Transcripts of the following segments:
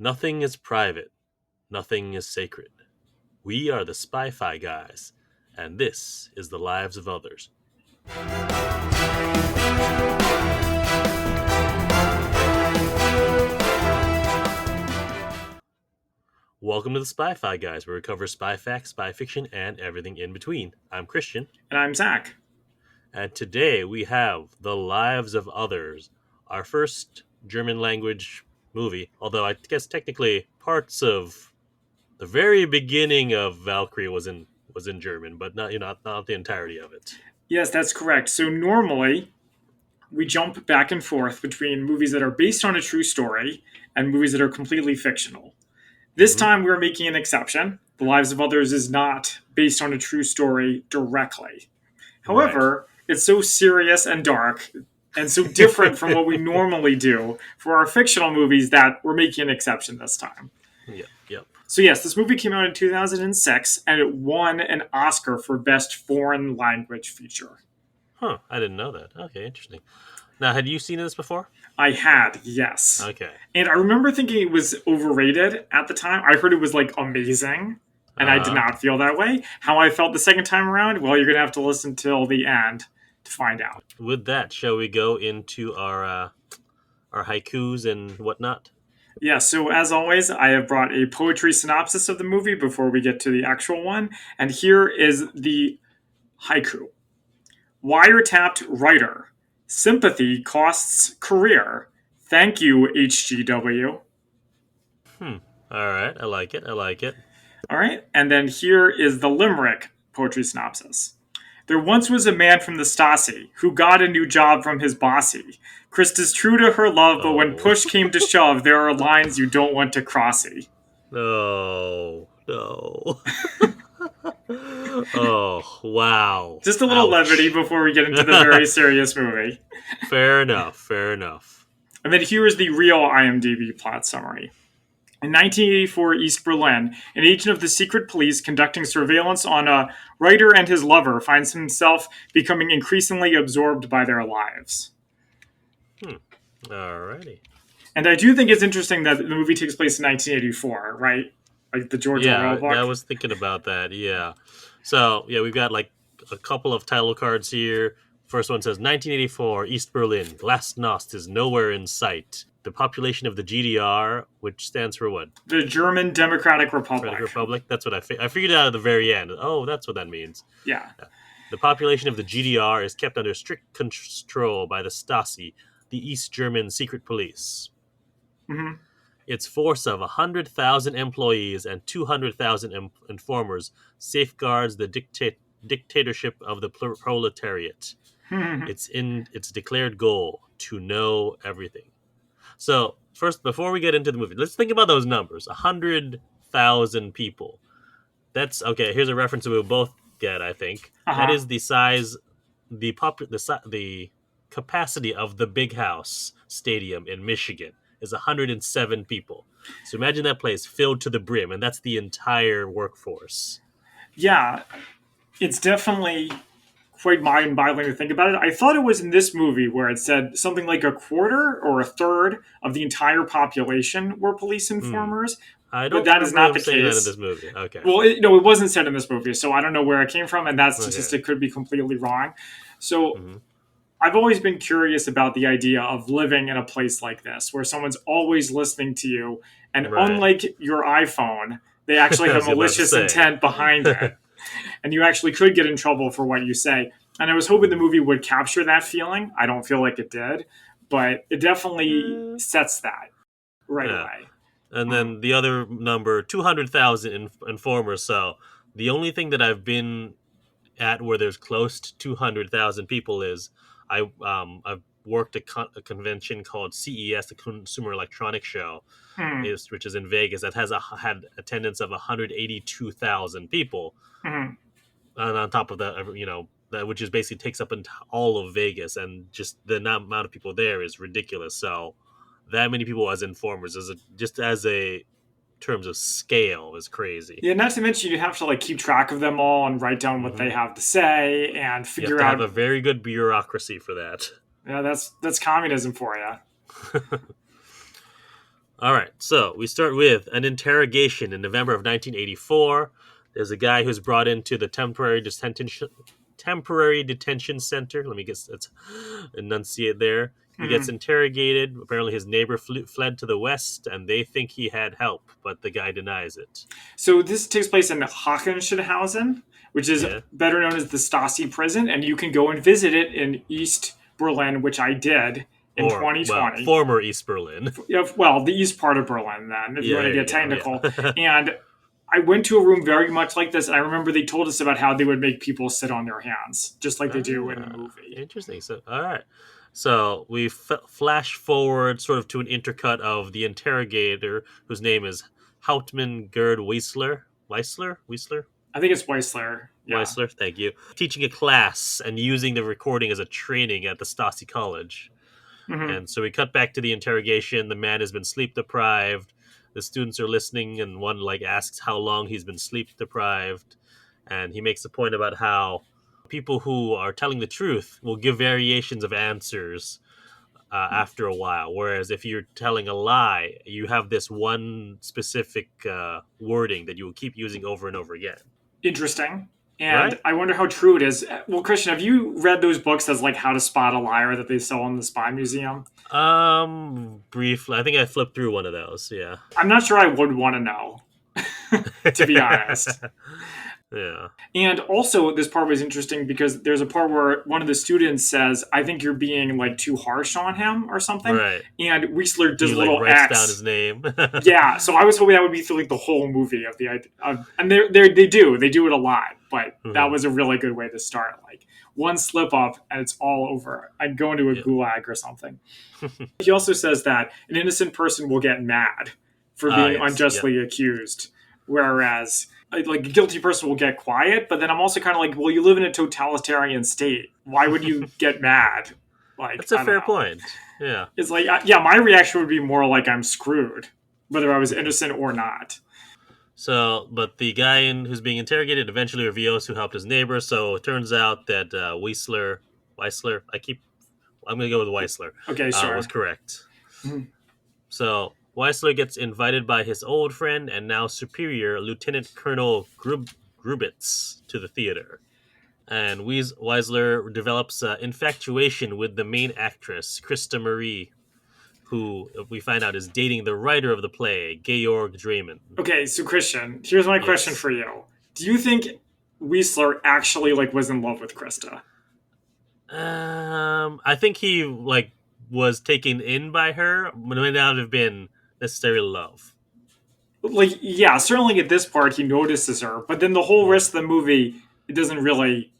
Nothing is private. Nothing is sacred. We are the Spy-Fi guys, and this is the lives of others. Welcome to the Spy-Fi guys, where we cover spy facts, spy fiction, and everything in between. I'm Christian. And I'm Zach. And today we have The Lives of Others, our first German language movie, although I guess technically parts of the very beginning of Valkyrie was in German, but not the entirety of it. Yes, that's correct. So normally we jump back and forth between movies that are based on a true story and movies that are completely fictional. This time we're making an exception. The Lives of Others is not based on a true story directly. However, It's so serious and dark and so different from what we normally do for our fictional movies that we're making an exception this time. Yep. So yes, this movie came out in 2006 and it won an Oscar for Best Foreign Language Feature. Huh, I didn't know that. Okay, interesting. Now, had you seen this before? I had, yes. Okay. And I remember thinking it was overrated at the time. I heard it was like amazing, and I did not feel that way. How I felt the second time around, well, you're going to have to listen till the end to find out. With that, shall we go into our haikus and whatnot? Yeah, so as always, I have brought a poetry synopsis of the movie before we get to the actual one. And here is the haiku. Wiretapped writer. Sympathy costs career. Thank you, HGW. All right, I like it. All right, and then here is the limerick poetry synopsis. There once was a man from the Stasi who got a new job from his bossy. Krista's true to her love, but when push came to shove, there are lines you don't want to crossy. No. Oh, wow. Just a little levity before we get into the very serious movie. Fair enough. And then here is the real IMDb plot summary. In 1984 East Berlin, an agent of the secret police conducting surveillance on a writer and his lover finds himself becoming increasingly absorbed by their lives. Alrighty. And I do think it's interesting that the movie takes place in 1984, right? Like the George Orwell book. Yeah, I was thinking about that, yeah. So, yeah, we've got like a couple of title cards here. First one says 1984, East Berlin. Glasnost is nowhere in sight. The population of the GDR, which stands for what? The German Democratic Republic. That's what I figured out at the very end. Oh, that's what that means. Yeah. The population of the GDR is kept under strict control by the Stasi, the East German secret police. Mm-hmm. Its force of 100,000 employees and 200,000 informers safeguards the dictatorship of the proletariat. Mm-hmm. Its declared goal to know everything. So, first, before we get into the movie, let's think about those numbers. 100,000 people. That's, okay, here's a reference we'll both get, I think. Uh-huh. That is the size, the capacity of the Big House Stadium in Michigan is 107 people. So imagine that place filled to the brim, and that's the entire workforce. Yeah, it's definitely quite mind-boggling to think about it. I thought it was in this movie where it said something like a quarter or a third of the entire population were police informers. But that is not the case. That in this movie. Okay. Well, it wasn't said in this movie, so I don't know where it came from, and that statistic could be completely wrong. So I've always been curious about the idea of living in a place like this, where someone's always listening to you, and unlike your iPhone, they actually have malicious intent behind it. And you actually could get in trouble for what you say. And I was hoping the movie would capture that feeling. I don't feel like it did, but it definitely sets that away. And then the other number, 200,000 informers. So the only thing that I've been at where there's close to 200,000 people is I've worked a convention called CES, the Consumer Electronics Show, which is in Vegas, that had attendance of 182,000 people. And on top of that, that which is basically takes up all of Vegas, and just the amount of people there is ridiculous. So that many people as informers, just as a terms of scale, is crazy. Yeah, not to mention you have to keep track of them all and write down what they have to say and figure out. You have a very good bureaucracy for that. Yeah, that's communism for you. All right, so we start with an interrogation in November of 1984. There's a guy who's brought into the temporary detention center. Let me get let's enunciate there. He gets Mhm. interrogated. Apparently, his neighbor fled to the west, and they think he had help, but the guy denies it. So this takes place in Hochenschenhausen, which is Yeah, better known as the Stasi prison, and you can go and visit it in East Berlin, which I did in or well, 2020. former East Berlin. Well, the east part of Berlin, then, if you Yeah, want to there get you go. technical. Yeah. And I went to a room very much like this, and I remember they told us about how they would make people sit on their hands, just like they do in the movie. Interesting. So, all right. So we flash forward sort of to an intercut of the interrogator, whose name is Hauptmann Gerd Weisler. I think it's Weissler. Yeah. Weisler, thank you. Teaching a class and using the recording as a training at the Stasi College. Hmm. And so we cut back to the interrogation. The man has been sleep deprived. The students are listening, and one like asks how long he's been sleep deprived, and he makes a point about how people who are telling the truth will give variations of answers after a while, whereas if you're telling a lie, you have this one specific wording that you will keep using over and over again. Interesting. And Right? I wonder how true it is. Well, Christian, have you read those books as like How to Spot a Liar that they sell in the Spy Museum? Briefly, I think I flipped through one of those. Yeah. I'm not sure I would want to know, to be honest. Yeah. And also, this part was interesting because there's a part where one of the students says, "I think you're being like too harsh on him or something," Right. and Weisler does He a like little writes down his X. name. Yeah, so I was hoping that would be through like the whole movie of the and they do it a lot, but that Mhm. was a really good way to start. Like one slip up and it's all over. I'd go into a Yeah. gulag or something. He also says that an innocent person will get mad for Ah, being yes. Yep. unjustly accused, whereas like a guilty person will get quiet. But then I'm also kind of like, well, you live in a totalitarian state. Why would you get mad? Like That's a I don't fair know. point. Yeah. It's like yeah, my reaction would be more like I'm screwed, whether I was Mhm. innocent or not. So, but the guy who's being interrogated eventually reveals who helped his neighbor. So it turns out that Weisler, I'm going to go with Weisler, Okay, was sure. correct. Mhm. So Weisler gets invited by his old friend and now superior, Lieutenant Colonel Grubitz, to the theater. And Weisler develops infatuation with the main actress, Krista Marie, who we find out is dating the writer of the play, Georg Dramen. Okay, so Christian, here's my question Yes. for you. Do you think Weisler actually like was in love with Krista? I think he like was taken in by her, but it may not have been necessarily love. Like, yeah, certainly at this part he notices her, but then the whole Yeah. rest of the movie, it doesn't really,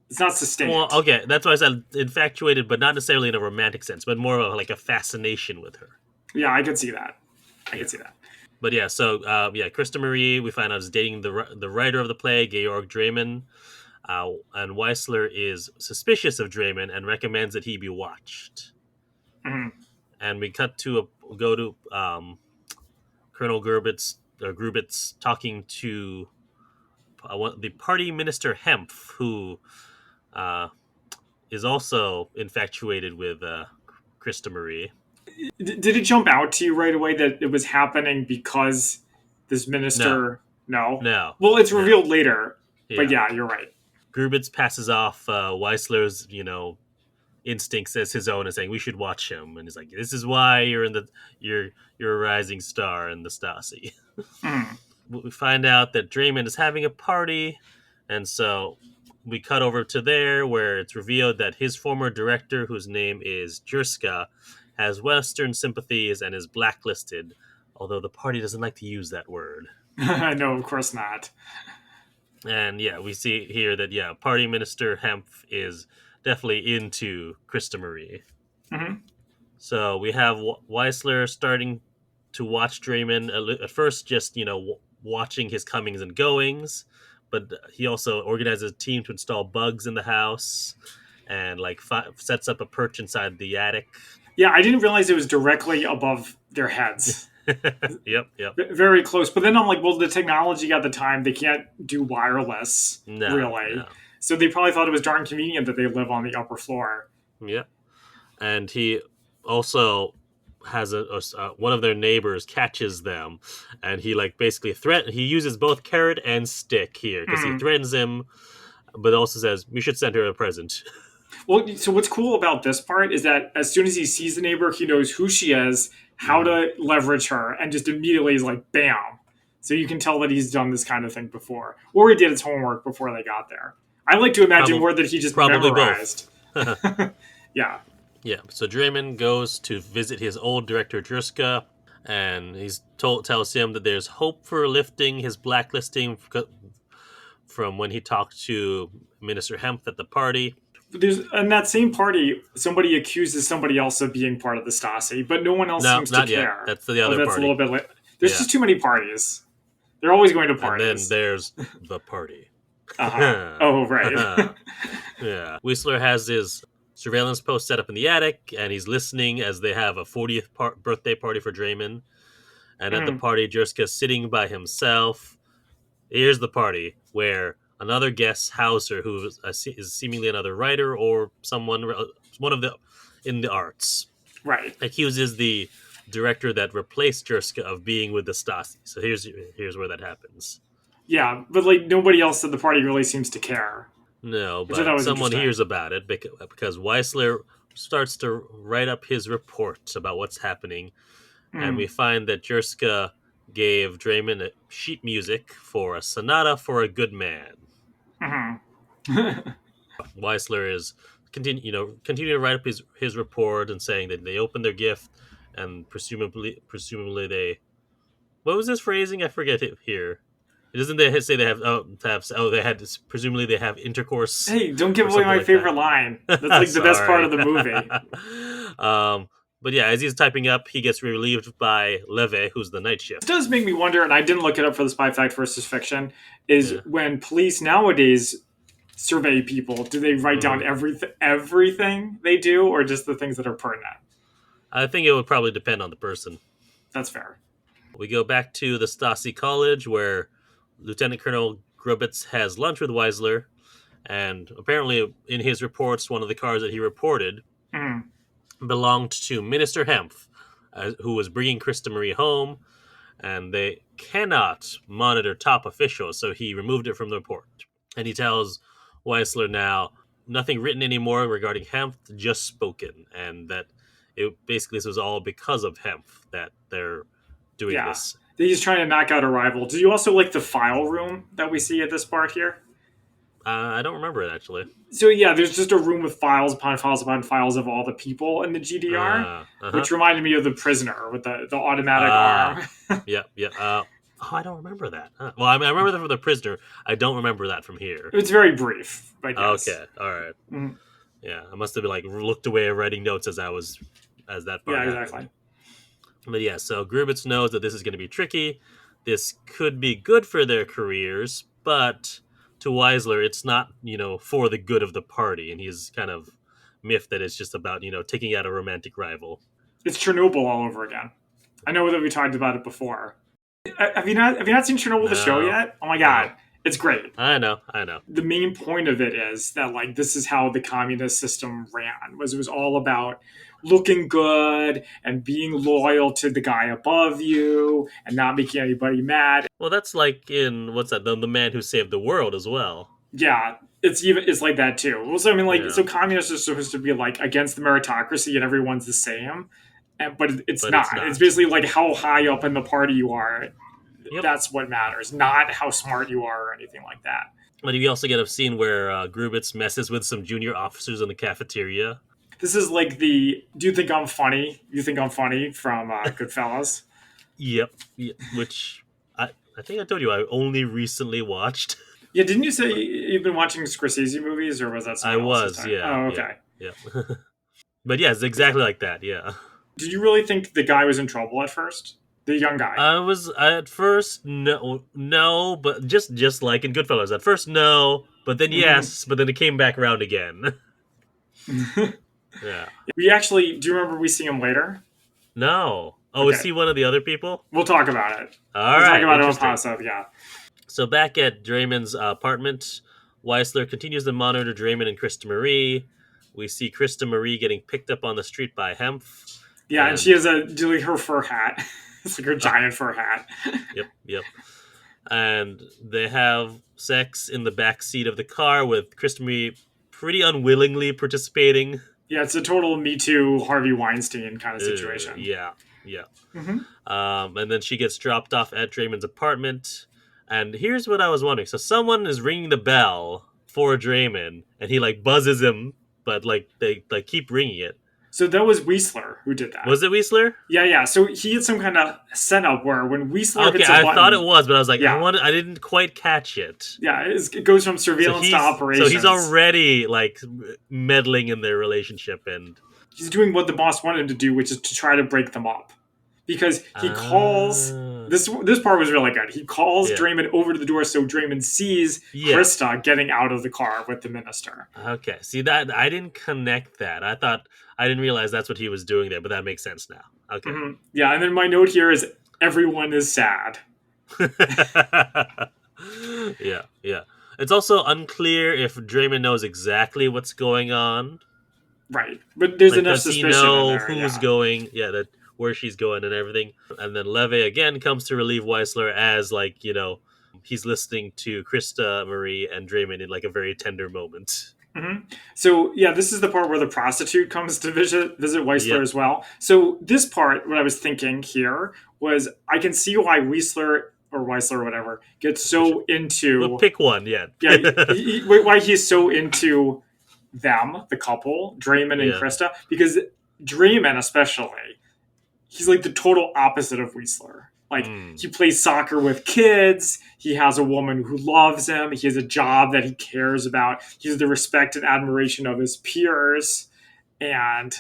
it's not Well, sustained. okay, that's why I said infatuated, but not necessarily in a romantic sense, but more of like a fascination with her. Yeah, I could see that. I Yeah. could see that. But yeah, so yeah, Krista Marie, we find out is dating the writer of the play, Georg Dramen, and Weisler is suspicious of Dramen and recommends that he be watched. Mhm. And we cut to go to Colonel Grubitz talking to the party minister Hempf, who uh, is also infatuated with Krista Marie. Did it jump out to you right away that it was happening because this No, minister? No. no, Well, it's no. revealed later, but Yeah, yeah, you're right. Grubitz passes off Weisler's, instincts as his own and saying we should watch him, and he's like, "This is why you're a rising star in the Stasi." Mhm. We find out that Draymond is having a party, and so we cut over to there where it's revealed that his former director, whose name is Jurska, has Western sympathies and is blacklisted, although the party doesn't like to use that word. No, of course not. And yeah, we see here that, yeah, party minister Hempf is definitely into Krista Marie. Hmm. So we have Weisler starting to watch Draymond at first, just watching his comings and goings, but he also organizes a team to install bugs in the house and like sets up a perch inside the attic. Yeah, I didn't realize it was directly above their heads. Yep, yep. Very close. But then I'm like, well, the technology at the time, they can't do wireless, No, really. no. So they probably thought it was darn convenient that they live on the upper floor. Yep. And he also has one of their neighbors catches them, and he like basically he uses both carrot and stick here because he Mm. threatens him, but also says we should send her a present. Well, so what's cool about this part is that as soon as he sees the neighbor, he knows who she is, how Mm-hmm. to leverage her, and just immediately is like, bam. So you can tell that he's done this kind of thing before, or he did his homework before they got there. I like to imagine more that he just Probably both. memorized. Yeah. Yeah. So Draymond goes to visit his old director Drska, and tells him that there's hope for lifting his blacklisting from when he talked to Minister Hempf at the party. There's in that same party, somebody accuses somebody else of being part of the Stasi, but no one else No, seems to not yet. care. That's the Oh, other that's a party. little bit late. There's Yeah. just too many parties. They're always going to And then parties. there's the party. Uh-huh. Oh, right. Yeah. Whistler has his surveillance post set up in the attic, and he's listening as they have a 40th birthday party for Draymond. And at the Mm. party, Jerska's sitting by himself. Here's the party where another guest, Hauser, who is seemingly another writer or one of the in the arts, Right. accuses the director that replaced Jerska of being with the Stasi. So here's where that happens. Yeah, but like nobody else at the party really seems to care. No, Which I thought but was someone interesting. hears about it because Weisler starts to write up his report about what's happening, and we Mm. find that Jerska gave Draymond sheet music for a sonata for a good man. Mm-hmm. Weisler is continuing to write up his report and saying that they opened their gift and presumably they, what was this phrasing? I forget it here. Doesn't they say they presumably they have intercourse Hey, don't give or away something my like that. favorite line. That's like the best part Sorry. of the movie. But yeah, as he's typing up, he gets relieved by Leve, who's the night shift. It does make me wonder, and I didn't look it up for the spy fact versus fiction, is Yeah. when police nowadays survey people, do they write down Mm-hmm. everything they do, or just the things that are pertinent? I think it would probably depend on the person. That's fair. We go back to the Stasi College where Lieutenant Colonel Grubitz has lunch with Weisler, and apparently in his reports, one of the cars that he reported Mm. belonged to Minister Hempf, who was bringing Krista Marie home, and they cannot monitor top officials, so he removed it from the report. And he tells Weisler now nothing written anymore regarding Hempf, just spoken, and that this was all because of Hempf that they're doing Yeah. this. He's trying to knock out a rival. Do you also like the file room that we see at this part here? I don't remember it actually. So yeah, there's just a room with files upon files upon files of all the people in the GDR, Uh-huh. which reminded me of the prisoner with the automatic arm. Yeah. I don't remember that. Well, I remember that from the prisoner. I don't remember that from here. It's very brief, but yes. Okay, all right. Mm. Yeah, I must have been looked away writing notes as that part. Yeah, happened. exactly. But yeah, so Grubitz knows that this is going to be tricky. This could be good for their careers, but to Weisler, it's not for the good of the party, and he's kind of miffed that it's just about taking out a romantic rival. It's Chernobyl all over again. I know that we talked about it before. Have you not seen Chernobyl the show yet? Oh my god, No. it's great. I know. The main point of it is that like this is how the communist system ran. It was all about looking good and being loyal to the guy above you and not making anybody mad. Well, that's like in what's that? The Man Who Saved the World as well. Yeah, it's like that too. Also, I mean, like, Yeah. so communists are supposed to be like against the meritocracy and everyone's the same, but it's But not. it's not. It's basically like how high up in the party you are. Yep. That's what matters, not how smart you are or anything like that. But you also get a scene where Grubitz messes with some junior officers in the cafeteria. This is like the "Do you think I'm funny? You think I'm funny?" from Goodfellas. Yep. Which I think I told you I only recently watched. Yeah, didn't you say you've been watching Scorsese movies, or was that I someone else's was, time? yeah. Oh, okay. Yeah. But yeah, it's exactly like that. Yeah. Did you really think the guy was in trouble at first? The young guy. I was at first no, but just like in Goodfellas, at first no, but then yes, but then it came back around again. Yeah. We actually do you remember we see him later? No. Oh, Okay. is he one of the other people? We'll talk about it. All We'll right. talk about it on Interesting. pause. Yeah. So back at Draymond's apartment, Weisler continues to monitor Draymond and Krista Marie. We see Krista Marie getting picked up on the street by Hempf, Yeah, and she And has her fur hat. It's like her giant fur hat. yep. And they have sex in the back seat of the car with Christopher pretty unwillingly participating. Yeah, it's a total Me Too Harvey Weinstein kind of situation. Yeah, yeah. Mm-hmm. And then she gets dropped off at Draymond's apartment. And here's what I was wondering: so someone is ringing the bell for Draymond, and he like buzzes him, but like they like keep ringing it. So that was Weisler who did that. Was it Weisler? Yeah, yeah. So he had some kind of setup where when Weisler Okay, hits a I thought it button, was, but I was like, yeah, I didn't quite catch it. yeah, it goes from So surveillance to operations. he's already like meddling in their relationship, and He's doing what the boss wanted him to do, which is to try to break them up. Because he calls uh, this part was really good. He calls yeah, Draymond over to the door so Draymond sees yeah. Krista getting out of the car with the minister. Okay, see that I didn't connect that. I didn't realize that's what he was doing there, but that makes sense now. Okay. Mm-hmm. Yeah, and then my note here is everyone is sad. Yeah, yeah. It's also unclear if Draymond knows exactly what's going on. Right. But there's Like, enough does he suspicion in know there, who's yeah. going? Yeah, that where she's going and everything. And then Leve again comes to relieve Weisler as like he's listening to Krista Marie and Draymond in like a very tender moment. Mm-hmm. So yeah, this is the part where the prostitute comes to visit Weisler Yep. as well. So this part, what I was thinking here was, I can see why Weisler or whatever gets so Well, into, pick one. Yeah. yeah, why he's so into them, the couple, Draymond and Yeah. Krista, because Draymond especially, he's like the total opposite of Weisler. Like, Mm. he plays soccer with kids. He has a woman who loves him. He has a job that he cares about. He has the respect and admiration of his peers. And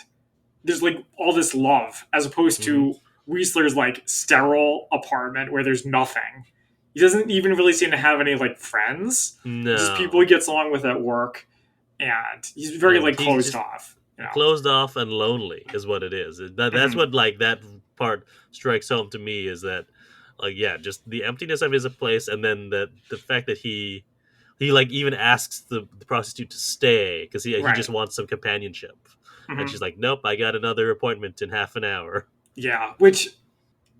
there's like all this love, as opposed Hmm. to Weisler's like sterile apartment where there's nothing. He doesn't even really seem to have any like friends. Just people he No. gets along with at work. And he's very And like he's closed just off. You know? closed off and lonely is what it is. That's Mm-hmm. what like that part strikes home to me is that like yeah, just the emptiness of his place, and then the fact that he like even asks the prostitute to stay because he just Right. wants some companionship, and she's Mm-hmm. like, nope, I got another appointment in half an hour. Yeah. Which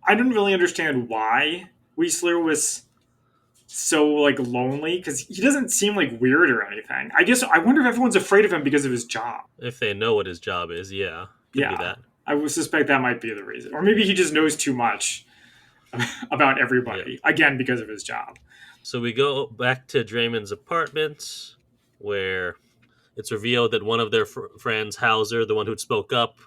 I didn't really understand why Weisler was so like lonely, because he doesn't seem like weird or anything. I guess I wonder if everyone's afraid of him because of his job. If they know what his job is, yeah, could be Yeah, that. I would suspect that might be the reason, or maybe he just knows too much about Yeah. everybody again because of his job. So we go back to Draymond's apartment where it's revealed that one of their friends, Hauser, the one who spoke up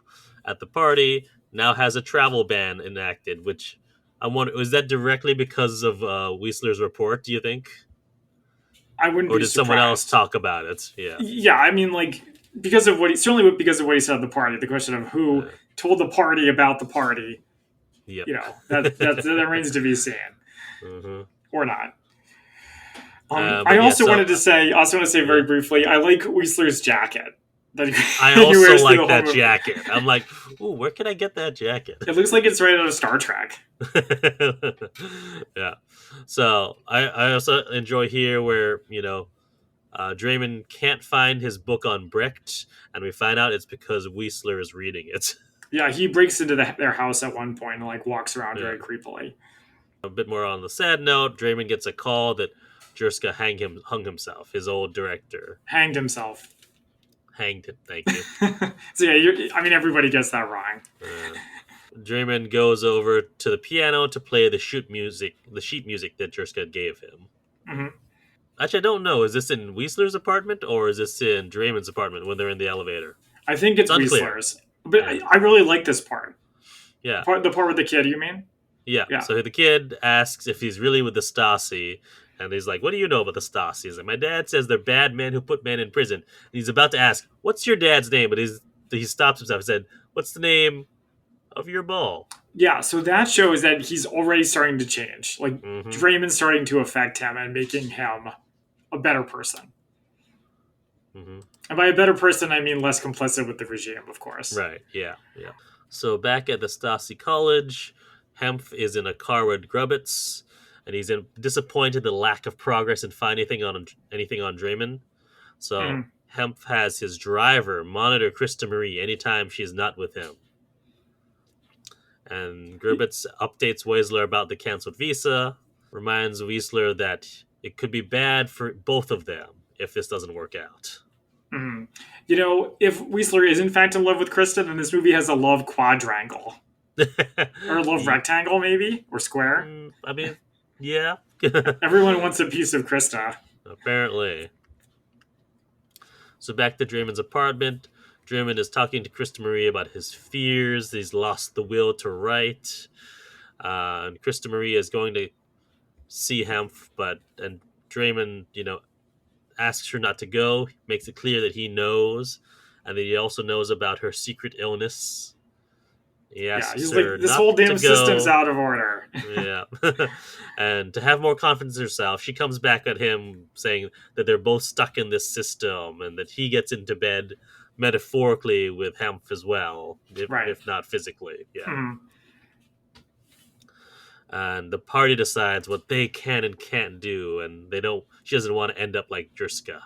at the party, now has a travel ban enacted. Which I wonder, was that directly because of Weisler's report? Do you think, I wouldn't or be did someone else surprised. talk about it? Yeah, Yeah, I mean, like, because of what he certainly because of what he said at the party. The question of who uh, told the party about the party, yep. that remains to be seen, Hmm. or not. I But yeah, also so wanted to say, very yeah, briefly, I like Weisler's jacket that I he also wears through the like whole that movie. jacket. I'm like, ooh, where can I get that jacket? It looks like it's right out of Star Trek. Yeah. So I also enjoy here where Draymond can't find his book on Brecht, and we find out it's because Weisler is reading it. Yeah, he breaks into their house at one point and like walks around Yeah. very creepily. A bit more on the sad note, Draymond gets a call that Jerska hung himself. His old director Hanged himself. hanged him. Thank you. So yeah, I mean, everybody gets that wrong. Uh, Draymond goes over to the piano to play the sheet music that Jerska gave him. Hmm. Actually, I don't know. Is this in Weisler's apartment or is this in Draymond's apartment when they're in the elevator? I think It's it's unclear. Weisler's, but Yeah. I really like this part. Yeah. The part with the kid, you mean? Yeah. Yeah. So the kid asks if he's really with the Stasi, and he's like, "What do you know about the Stasi?" He's like, "My dad says they're bad men who put men in prison." And he's about to ask, "What's your dad's name?" But he stops himself and said, "What's the name of your ball?" Yeah, so that shows that he's already starting to change. Like, Mm-hmm. Draymond's starting to affect him and making him a better person. Mm-hmm. And by a better person, I mean less complicit with the regime, of course. Right. Yeah. Yeah. So back at the Stasi college, Hempf is in a car with Grubbitz, and he's disappointed the lack of progress in finding anything on Draymond. So Mhm. Hempf has his driver monitor Krista Marie anytime she's not with him. And Gerbitz updates Weisler about the canceled visa, reminds Weisler that it could be bad for both of them if this doesn't work out. Mm. You know, if Weisler is in fact in love with Krista, then this movie has a love quadrangle. Or a love rectangle, maybe? Or square? I mean, yeah. Everyone wants a piece of Krista. Apparently. So back to Draymond's apartment. Draymond is talking to Krista Marie about his fears. He's lost the will to write. And Krista Marie is going to see Hemph, and Draymond, asks her not to go, makes it clear that he knows, and that he also knows about her secret illness. He Yeah, asks he's her like, this not whole to damn system's go. out of order. Yeah. And to have more confidence in herself, she comes back at him saying that they're both stuck in this system and that he gets into bed metaphorically with Hemph as well, Right. if not physically. Yeah. Hmm. And the party decides what they can and can't do, and she doesn't want to end up like Jerska.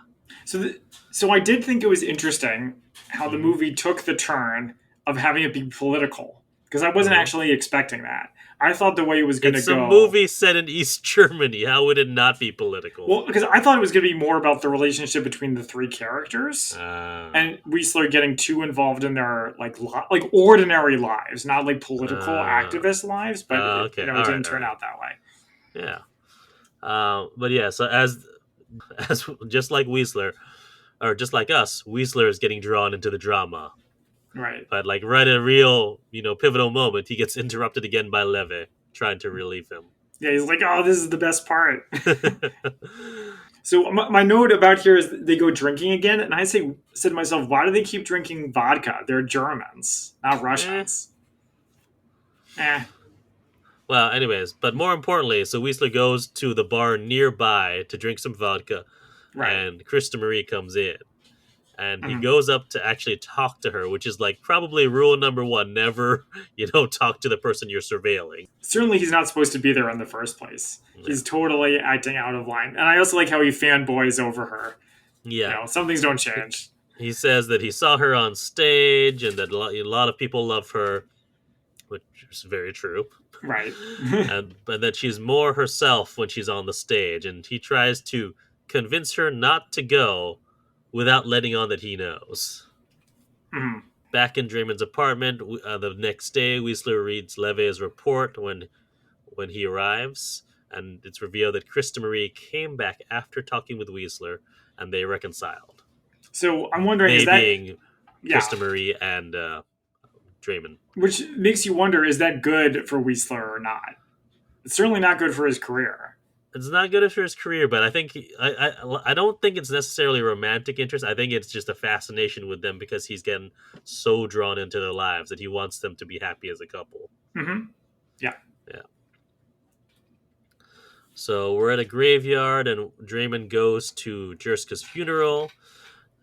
So I did think it was interesting how the Mm-hmm. movie took the turn of having it be political, because I wasn't Uh-huh. actually expecting that. I thought the way it was going to It's a go. movie set in East Germany. How would it not be political? Well, because I thought it was going to be more about the relationship between the three characters, Uh, and Weisler getting too involved in their like ordinary lives, not like political uh, activist lives. But okay. it All didn't right. All turn right. out that way. Yeah. But yeah. So as just like Weisler, or just like us, Weisler is getting drawn into the drama. Right. But like right at a real, pivotal moment, he gets interrupted again by Leve trying to relieve him. Yeah, he's like, oh, this is the best part. So my note about here is they go drinking again, and said to myself, why do they keep drinking vodka? They're Germans, not Eh. Russians. Eh, Well, anyways, but more importantly, so Weisler goes to the bar nearby to drink some vodka, right. and Krista Marie comes in. And he Mhm. goes up to actually talk to her, which is like probably rule number one: never, talk to the person you're surveilling. Certainly, he's not supposed to be there in the first place. Yeah, He's totally acting out of line, and I also like how he fanboys over her. yeah. Some things don't He, change. he says that he saw her on stage, and that a lot of people love her, which is very true. Right. But that she's more herself when she's on the stage, and he tries to convince her not to go without letting on that he knows. Mhm. Back in Draymond's apartment, the next day, Weisler reads Leve's report when he arrives, and it's revealed that Krista Marie came back after talking with Weisler, and they reconciled. So I'm wondering, is They that being yeah? Krista Marie and Draymond. Which makes you wonder, is that good for Weisler or not? It's certainly not good for his career. It's not good for his career, but I think I don't think it's necessarily romantic interest. I think it's just a fascination with them because he's getting so drawn into their lives that he wants them to be happy as a couple. Hmm. Yeah. Yeah. So we're at a graveyard, and Draymond goes to Jerska's funeral,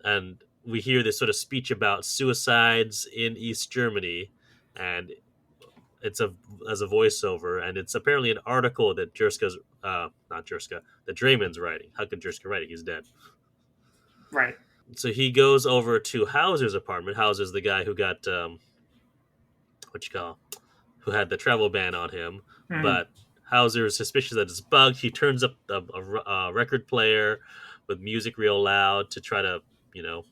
and we hear this sort of speech about suicides in East Germany, and it's as a voiceover, and it's apparently an article that Jerska's not Jerska, that Draymond's writing. How could Jerska write it? He's dead. Right. So he goes over to Hauser's apartment. Hauser's the guy who got what you call, who had the travel ban on him, Mhm. but Hauser is suspicious that it's bugged. He turns up a record player with music real loud to try to, you know,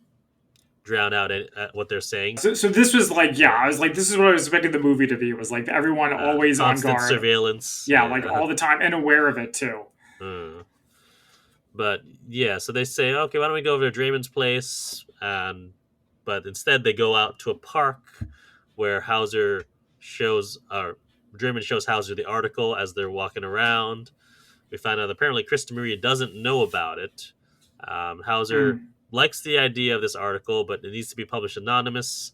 drown out what they're saying. So this was like, yeah, Yeah, I was like, this is what I was expecting the movie to be. It was like everyone always on constant guard. surveillance. Yeah, like Yeah. all the time and aware of it too. Uh, but yeah, so they say, okay, why don't we go over to Draymond's place? But instead they go out to a park where Hauser shows, or Draymond shows Hauser the article as they're walking around. We find out apparently Krista Maria doesn't know about it. Hauser Mm. likes the idea of this article, but it needs to be published anonymous.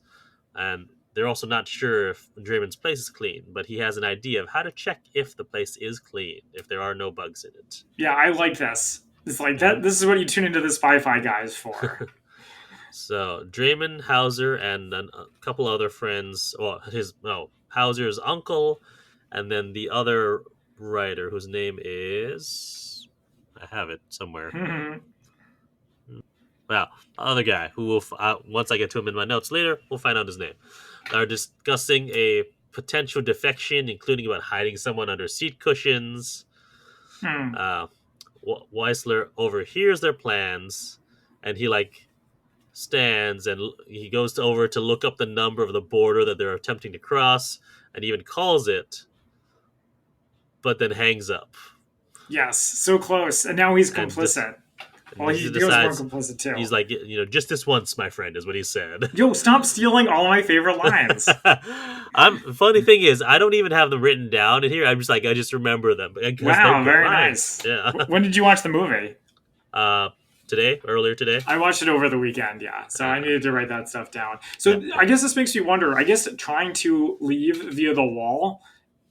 And they're also not sure if Draymond's place is clean, but he has an idea of how to check if the place is clean, if there are no bugs in it. Yeah, I like this. It's like that. Mhm. This is what you tune into the Spy-Fi guys for. So Draymond, Hauser, and a couple other friends. Well, Hauser's uncle, and then the other writer whose name is, I have it somewhere. Mhm. Well, other guy who will once I get to him in my notes later, we'll find out his name. Are discussing a potential defection, including about hiding someone under seat cushions. Hmm. Uh, Weisler overhears their plans, and he stands and he goes over to look up the number of the border that they're attempting to cross, and even calls it, but then hangs up. Yes, so close, and now he's And this, complicit. and Well, he he goes more decides complicit too. he's like, just this once, my friend, is what he said. Yo, stop stealing all my favorite lines. Funny thing is, I don't even have them written down in here. I'm just I just remember them because they're Wow, good very lines. nice. Yeah. When did you watch the movie? uh, Earlier today. I watched it over the weekend, yeah. So I Uh, needed to write that stuff down. yeah, So yeah. I guess this makes me wonder. I guess trying to leave via the wall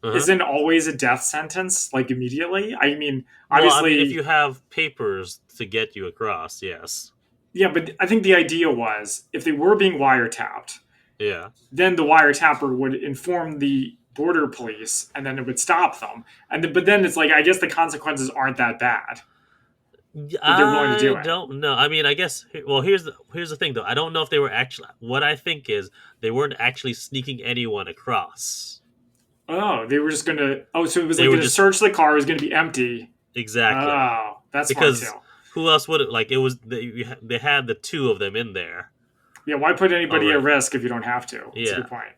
Uh-huh. isn't always a death sentence, like immediately. I mean, Well, I mean, if obviously, you have papers to get you across, yes. yeah, but I think the idea was if they were being wiretapped, Yeah. then the wiretapper would inform the border police and then it would stop them. But then it's like, I guess the consequences aren't that bad if they're willing to do I it. don't know. I mean, I guess. Well, here's the thing, though. I don't know if they were actually. What I think is they weren't actually sneaking anyone across. Oh, they were just going to, oh, so it was They like were going to just search the car, it was going to be empty. exactly Oh, that's smart too. because who else would it like? It was they had the two of them in there Yeah, why put anybody at already. risk if you don't have to? That's a Yeah, good point.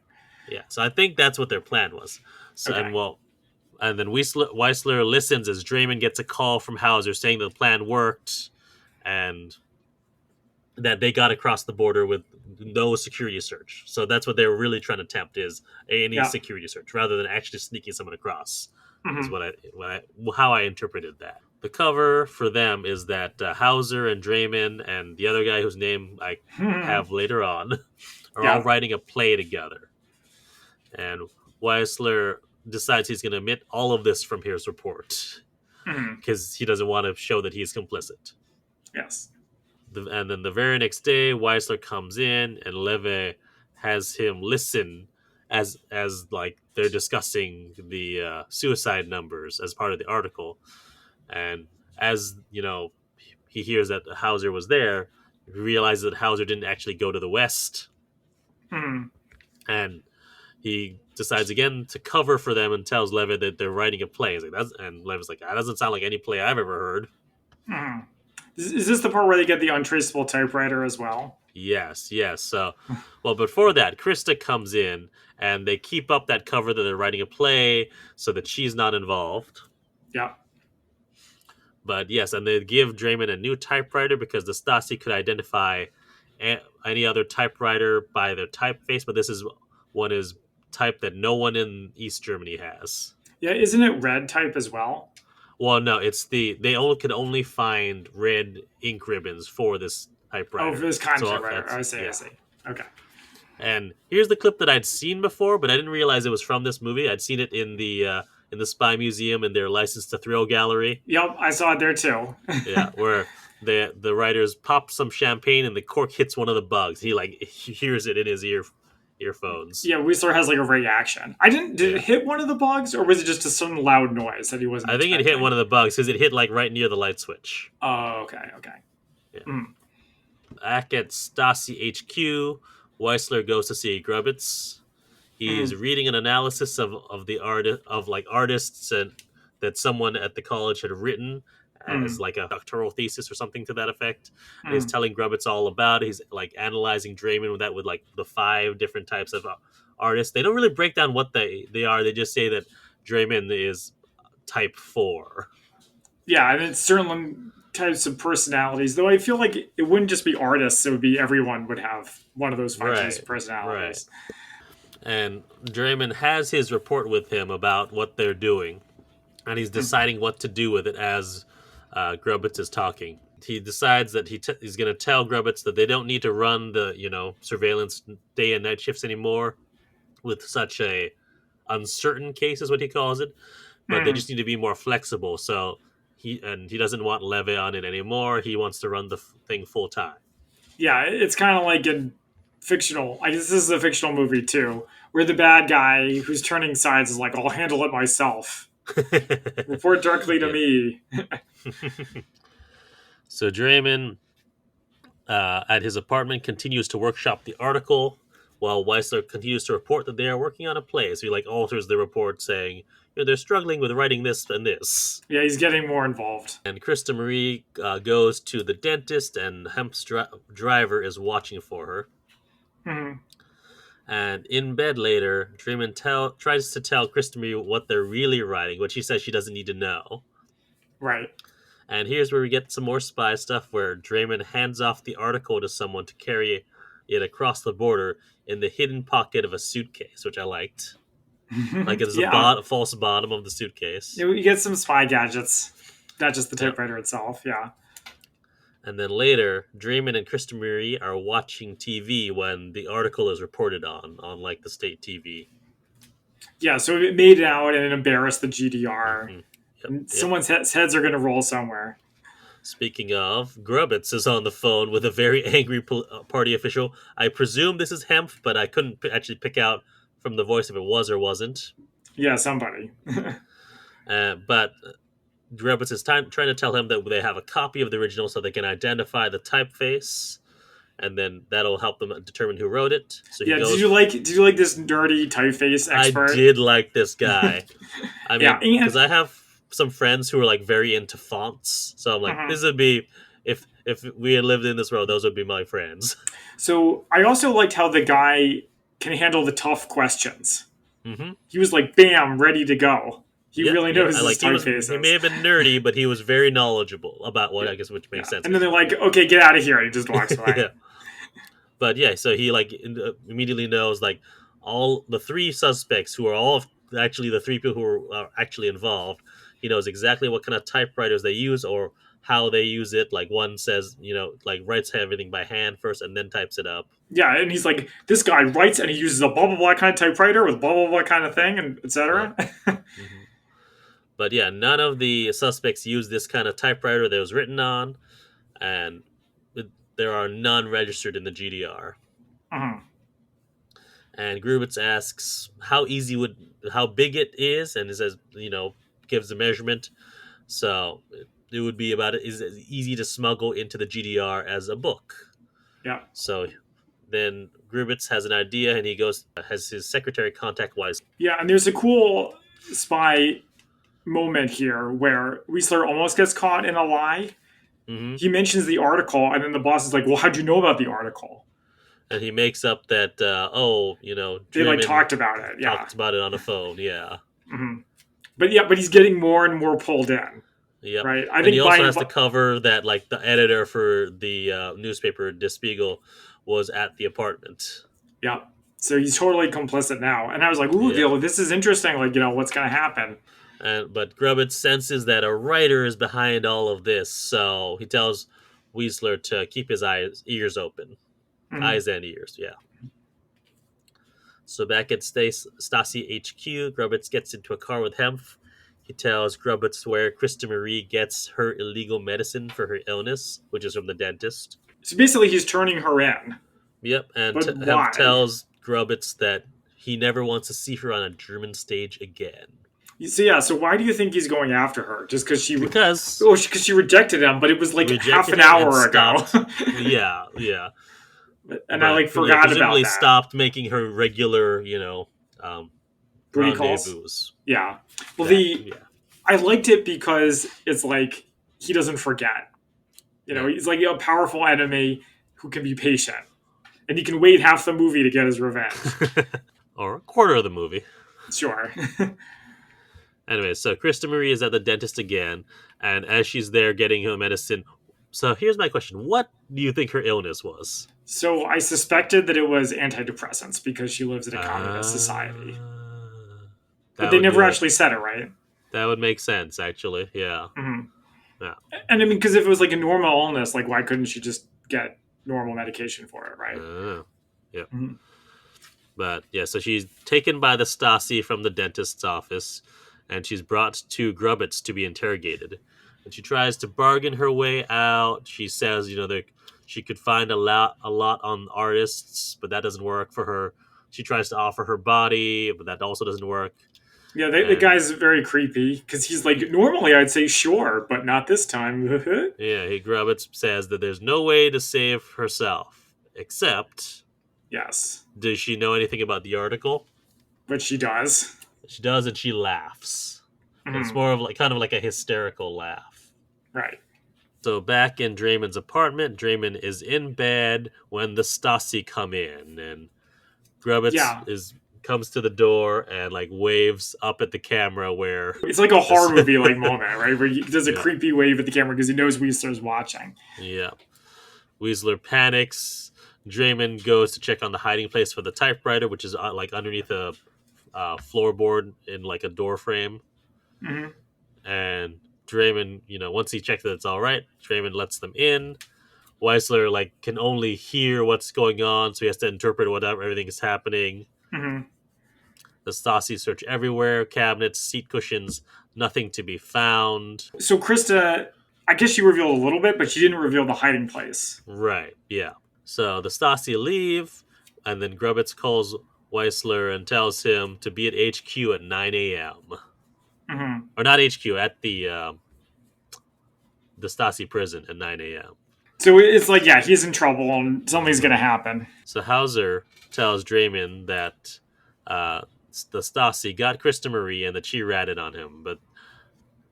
yeah. So I think that's what their plan was. So Okay. and then Weisler listens as Draymond gets a call from Hauser saying the plan worked and that they got across the border with no security search. So that's what they were really trying to tempt is any Yeah. security search rather than actually sneaking someone across. Is Hmm. how I interpreted that. The cover for them is that Hauser and Draymond and the other guy whose name I have later on are all Yeah. writing a play together. And Weisler decides he's going to omit all of this from his report Hmm. because he doesn't want to show that he's complicit. Yes. And then the very next day, Weisler comes in and Leve has him listen as like they're discussing the suicide numbers as part of the article. And as he hears that Hauser was there, he realizes that Hauser didn't actually go to the west, Hmm. and he decides again to cover for them and tells Levitt that they're writing a play. And Levitt's like, that doesn't sound like any play I've ever heard. Hmm. Is this the part where they get the untraceable typewriter as well? Yes, yes. So, well, before that, Krista comes in and they keep up that cover that they're writing a play so that she's not involved. Yeah. But yes, and they give Draymond a new typewriter because the Stasi could identify any other typewriter by their typeface, but this is one is type that no one in East Germany has. Yeah. Isn't it red type as well? Well, no, it's they only could only find red ink ribbons for this Oh, for typewriter. this kind of So typewriter. that's I see. I yeah. see. Okay. And here's the clip that I'd seen before, but I didn't realize it was from this movie. I'd seen it in the Spy Museum in their License to Thrill gallery. Yep, I saw it there too. Yeah, where the writers pop some champagne and the cork hits one of the bugs. He hears it in his earphones. Yeah, Whistler has like a reaction. I didn't. Did it Yeah, hit one of the bugs, or was it just a sudden loud noise that he wasn't I think it hit expecting? one of the bugs because it hit like right near the light switch. Oh, okay, okay. Yeah. Mm, Back at Stasi HQ, Weisler goes to see Grubitz. He is mm, reading an analysis of the artists and that someone at the college had written as mm, like a doctoral thesis or something to that effect. And he's mm. telling Grubitz all about it. He's like analyzing Draymond with that with like the 5 different types of artists. They don't really break down what they are. They just say that Draymond is type 4. Yeah, and it's certain types of personalities. Though I feel like it wouldn't just be artists; it would be everyone would have one of those five types Right. of Right. personalities. And Draymond has his report with him about what they're doing, and he's Mm, deciding what to do with it as Grubitz is talking. He decides that he's going to tell Grubitz that they don't need to run the surveillance day and night shifts anymore with such a uncertain case is what he calls it, but they mm. just need to be more flexible. So he doesn't want Leve on it anymore. He wants to run the thing full time. Yeah, it's kind of like in fictional. I guess this is a fictional movie too, where the bad guy who's turning sides is like, "I'll handle it myself. Report directly to Yeah. me." So Draymond at his apartment continues to workshop the article while Weisler continues to report that they are working on a play. So he like alters the report, saying, they're struggling with writing this and this. Yeah, he's getting more involved. And Krista Marie goes to the dentist, and Hemp's driver is watching for her. Mm-hmm. And in bed later, Draymond tries to tell Krista Marie what they're really writing, but she says she doesn't need to know. Right. And here's where we get some more spy stuff, where Draymond hands off the article to someone to carry it across the border in the hidden pocket of a suitcase, which I liked. Like it's Yeah. the false bottom of the suitcase. You get some spy gadgets, not just the typewriter itself. Yeah. And then later, Draymond and Krista Marie are watching TV when the article is reported on like the state TV. Yeah, so it made it out and it embarrassed the GDR. Mm-hmm. And someone's heads are going to roll somewhere. Speaking of, Grubbitz is on the phone with a very angry party official. I presume this is Hemp, but I couldn't actually pick out from the voice if it was or wasn't. Yeah, somebody. But Grubbitz is trying to tell him that they have a copy of the original so they can identify the typeface, and then that'll help them determine who wrote it. So yeah, did you like this nerdy typeface expert? I did like this guy. I mean, yeah, because I have some friends who are like very into fonts, so I'm like, this would be if we had lived in this world, those would be my friends. So I also liked how the guy can handle the tough questions. Mm-hmm. He was like, bam, ready to go. He really knows his typefaces. He may have been nerdy, but he was very knowledgeable about what I guess which makes sense. And then they're like, okay, get out of here. And he just walks away. Yeah. But yeah, so he like immediately knows like all the three suspects who are all actually the three people who are actually involved. He knows exactly what kind of typewriters they use or how they use it. Like one says, like writes everything by hand first and then types it up. Yeah, and he's like, this guy writes and he uses a blah blah blah kind of typewriter with blah blah blah kind of thing, and etc. Yeah. Mm-hmm. But yeah, none of the suspects use this kind of typewriter that was written on, and there are none registered in the GDR. Mm-hmm. And Grubitz asks how big it is, and it says, gives the measurement. So it would be about is as easy to smuggle into the GDR as a book. Yeah. So then Grubitz has an idea, and he has his secretary contact Weiss. Yeah, and there's a cool spy moment here where Weisler almost gets caught in a lie. Mm-hmm. He mentions the article, and then the boss is like, well, how'd you know about the article? And he makes up that, they like talked about it. Yeah. Talked about it on the phone, yeah. Mm-hmm. But he's getting more and more pulled in. Yeah. Right. I think he also has to cover that, like, the editor for the newspaper, Der Spiegel, was at the apartment. Yeah. So he's totally complicit now. And I was like, ooh, this is interesting. Like, what's going to happen? But Grubitz senses that a writer is behind all of this, so he tells Weisler to keep his ears open. Mm-hmm. Eyes and ears, yeah. So back at Stasi HQ, Grubitz gets into a car with Hempf. He tells Grubitz where Krista Marie gets her illegal medicine for her illness, which is from the dentist. So basically he's turning her in. Yep, and Hempf tells Grubitz that he never wants to see her on a German stage again. So why do you think he's going after her? Just because she she rejected him, but it was like half an hour ago. yeah. And I forgot about that. Stopped making her regular, booty calls. Rendezvous. Yeah. Well, I liked it because it's like he doesn't forget. He's like a powerful enemy who can be patient, and he can wait half the movie to get his revenge, or a quarter of the movie. Sure. Anyway, so Krista Marie is at the dentist again, and as she's there getting her medicine, so here's my question. What do you think her illness was? So I suspected that it was antidepressants because she lives in a communist society. But they never actually said it, right? That would make sense, actually, yeah. Mm-hmm. Yeah. And I mean, because if it was like a normal illness, like why couldn't she just get normal medication for it, right? Yeah. Mm-hmm. But yeah, so she's taken by the Stasi from the dentist's office, and she's brought to Grubitz to be interrogated. And she tries to bargain her way out. She says, she could find a lot on artists, but that doesn't work for her. She tries to offer her body, but that also doesn't work. Yeah, the guy's very creepy because he's like, normally I'd say sure, but not this time. Yeah, Grubitz says that there's no way to save herself except Yes. Does she know anything about the article? But she does. She does, and she laughs. But it's Mm-hmm. more of like kind of like a hysterical laugh. Right. So back in Draymond's apartment, Draymond is in bed when the Stasi come in, and Grubbitz Yeah. is comes to the door and like waves up at the camera where It's like a this horror movie like moment, right? Where he does a yeah, creepy wave at the camera because he knows Weasler's watching. yeah. Weasler panics. Draymond goes to check on the hiding place for the typewriter, which is like underneath a floorboard in like a door frame. Mm-hmm. And Draymond, once he checks that it's all right, Draymond lets them in. Weisler like can only hear what's going on, so he has to interpret whatever everything is happening. Mm-hmm. The Stasi search everywhere: cabinets, seat cushions, nothing to be found. So Krista, I guess she revealed a little bit, but she didn't reveal the hiding place. Right, yeah. So the Stasi leave, and then Grubbitz calls Weisler and tells him to be at HQ at 9 a.m. Mm-hmm. Or not HQ, at the Stasi prison at 9 a.m. So it's like, yeah, he's in trouble and something's Mm-hmm. going to happen. So Hauser tells Draymond that uh, the Stasi got Krista Marie and that she ratted on him, but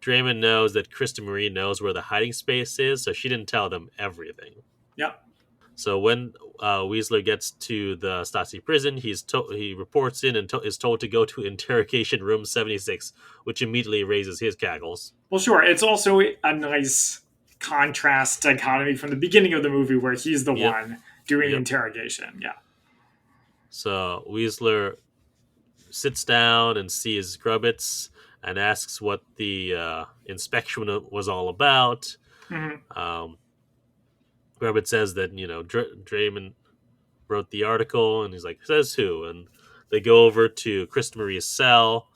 Draymond knows that Krista Marie knows where the hiding space is, so she didn't tell them everything. Yep. So when Weasler gets to the Stasi prison, he reports in and is told to go to interrogation room 76, which immediately raises his cackles. Well, sure. It's also a nice contrast dichotomy from the beginning of the movie where he's the Yep, one doing the yep. interrogation. Yeah. So Weasler sits down and sees Grubbitz and asks what the inspection was all about. Mm-hmm. Grubbitz says that Draymond wrote the article, and he's like, "Says who?" And they go over to Krista Marie's cell,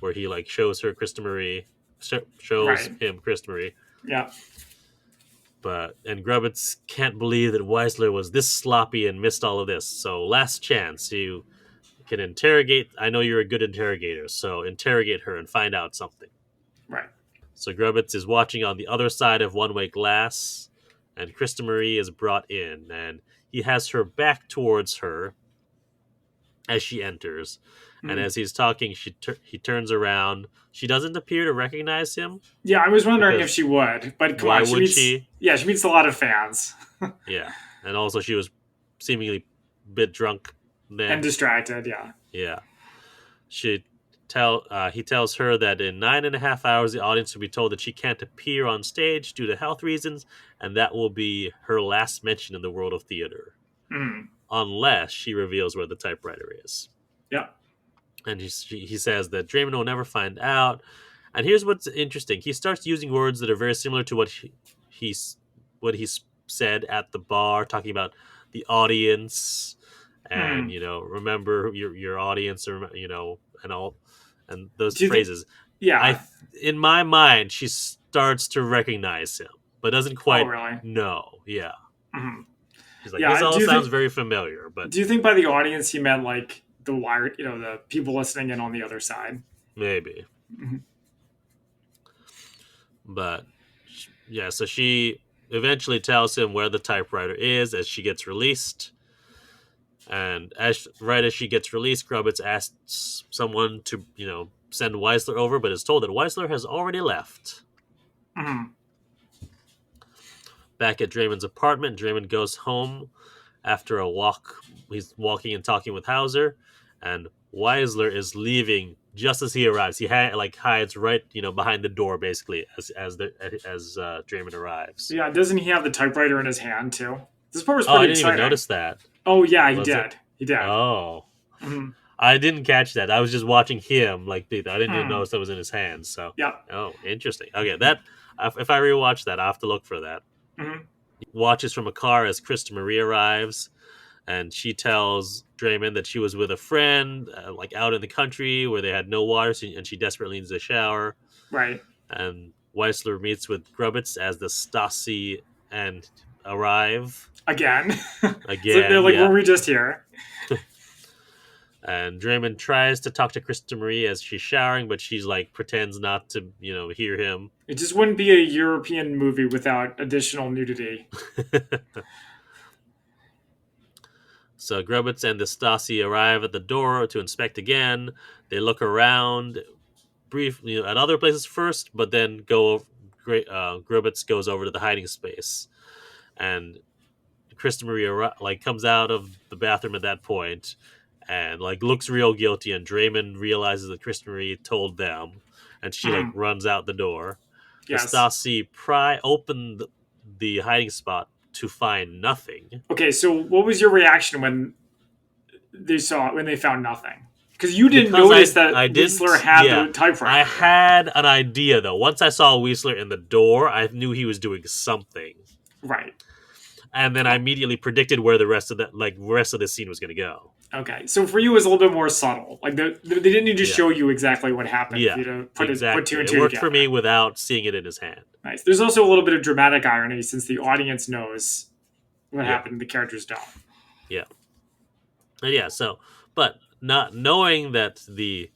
where he like shows Right. him Krista Marie. Yeah. And Grubbitz can't believe that Weisler was this sloppy and missed all of this. So last chance, you can interrogate. I know you're a good interrogator, so interrogate her and find out something. Right. So Grubbitz is watching on the other side of one-way glass, and Krista Marie is brought in, and he has her back towards her as she enters. And Mm-hmm. as he's talking, he turns around. She doesn't appear to recognize him Yeah, I was wondering if because she would, but come why on, would she? she meets a lot of fans Yeah, and also she was seemingly a bit drunk and then. distracted. Yeah. Yeah, he tells her that in 9.5 hours the audience will be told that she can't appear on stage due to health reasons, and that will be her last mention in the world of theater, Mm-hmm. unless she reveals where the typewriter is. Yeah. And he says that Draymond will never find out. And here's what's interesting: he starts using words that are very similar to what he said at the bar, talking about the audience, and Mm-hmm. remember your audience, or and all, and those Do you think? phrases. Yeah. In my mind, she starts to recognize him, but doesn't Oh, quite really? know. Yeah, Mm-hmm. she's like, this Yeah. all sounds very familiar, but Do you think by the audience he meant like the wire, the people listening in on the other side? maybe. Mm-hmm. But yeah, so she eventually tells him where the typewriter is as she gets released. And right as she gets released, Grubbitz asks someone to, send Weisler over, but is told that Weisler has already left. Mm-hmm. Back at Draymond's apartment, Draymond goes home after a walk. He's walking and talking with Hauser, and Weisler is leaving just as he arrives. He hides right, behind the door, basically, as Draymond arrives. Yeah. Doesn't he have the typewriter in his hand too? This part was Oh, I pretty didn't even exciting. notice that. Oh yeah, he Was it? did. He did. Oh, Mm-hmm. I didn't catch that. I was just watching him. Like, I didn't even Mm-hmm. notice that was in his hands. So, Yeah. oh, interesting. Okay, that if I rewatch that, I have to look for that. Mm-hmm. He watches from a car as Krista Marie arrives, and she tells Draymond that she was with a friend, like out in the country where they had no water, and she desperately needs a shower. Right. And Weisler meets with Grubbitz as the Stasi and arrive Again. So they're again. like, Yeah. were we just here? And Draymond tries to talk to Krista Marie as she's showering, but she's like pretends not to, hear him. It just wouldn't be a European movie without additional nudity. So Grubitz and the Stasi arrive at the door to inspect again. They look around briefly at other places first, but then Grubitz goes over to the hiding space, and Krista Marie comes out of the bathroom at that point, and looks real guilty. And Draymond realizes that Krista Marie told them, and she Mhm. runs out the door. The Yes. Stasi pry open the hiding spot to find nothing. Okay, so what was your reaction when they found nothing? Because you didn't Because notice I that Weisler didn't, had yeah, the I typewriter. had an idea though. Once I saw Weisler in the door, I knew he was doing something, Right. and then I immediately predicted where the rest of the scene was going to go. Okay. So for you, it was a little bit more subtle. Like they didn't need to Yeah, show you exactly what happened for yeah, you to put two exactly. and It two worked for together. me without seeing it in his hand. Nice. There's also a little bit of dramatic irony since the audience knows what Yeah, happened, the characters don't. yeah, and yeah. So, but not knowing that the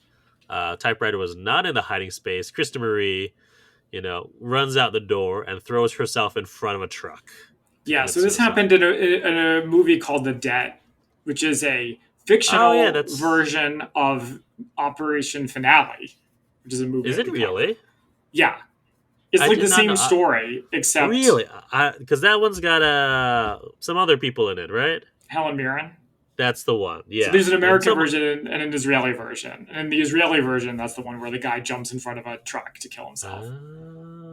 typewriter was not in the hiding space, Krista Marie, runs out the door and throws herself in front of a truck to Yeah. commit So this suicide. happened in a movie called The Debt, which is a Oh yeah, fictional that's version of Operation Finale, which is a movie is that it we covered. really? Yeah. It's I like the did not know. same story, except Really, because that one's got some other people in it, right? Helen Mirren. That's the one. So Yeah, there's an and American some. version and an Israeli version. And in the Israeli version, that's the one where the guy jumps in front of a truck to kill himself.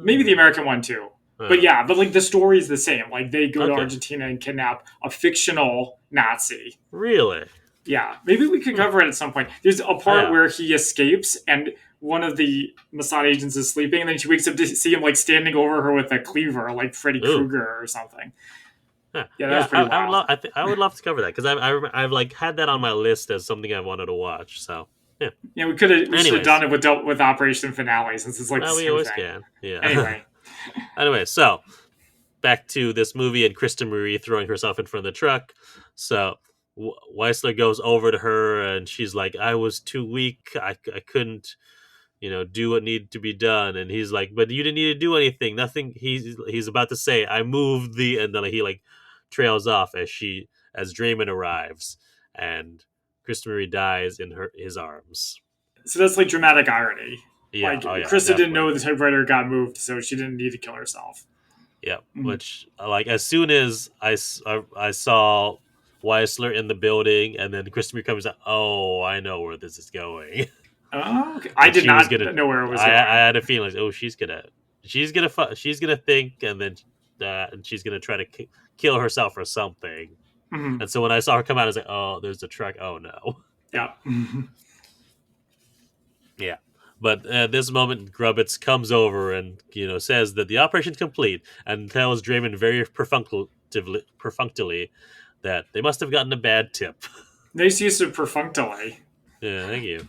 Maybe the Uh, American one too. But uh, yeah, but like the story is the same. Like they go to okay, Argentina and kidnap a fictional Nazi. really? Yeah, maybe we could Hmm. cover it at some point. There's a Oh, part yeah. where he escapes and one of the Mossad agents is sleeping, and then she wakes up to see him standing over her with a cleaver, like Freddy Ooh. Krueger or something. Yeah, Yeah, that was yeah. pretty I would wild. love. I would love to cover that because I've had that on my list as something I wanted to watch. So yeah. Yeah, we should have done Anyways, it with Operation Finale since it's like the well, we same always thing. can. Yeah. Anyway, Anyway, so back to this movie and Krista Marie throwing herself in front of the truck. So Weisler goes over to her and she's like, "I was too weak. I couldn't, do what needed to be done." And he's like, "But you didn't need to do anything. Nothing." He's about to say, "I moved the," and then he trails off as Draymond arrives and Krista Marie dies in his arms. so that's like dramatic irony. Yeah. Like Oh yeah. Krista didn't Definitely. know the typewriter got moved, so she didn't need to kill herself. Yeah, Mhm. which as soon as I saw Weisler in the building, and then Christopher comes out. Oh, I know where this is going. Oh, okay. I That did she was not gonna. know where it was I going. had a feeling. Oh, she's gonna think, and then and she's gonna try to kill herself or something. Mhm. And so when I saw her come out, I was like, oh, there's a truck. Oh no. Yeah. Mhm. Yeah. But at this moment, Grubbitz comes over and says that the operation's complete and tells Draymond very perfunctorily that they must have gotten a bad tip. Nice use of perfunctory. Yeah, thank you.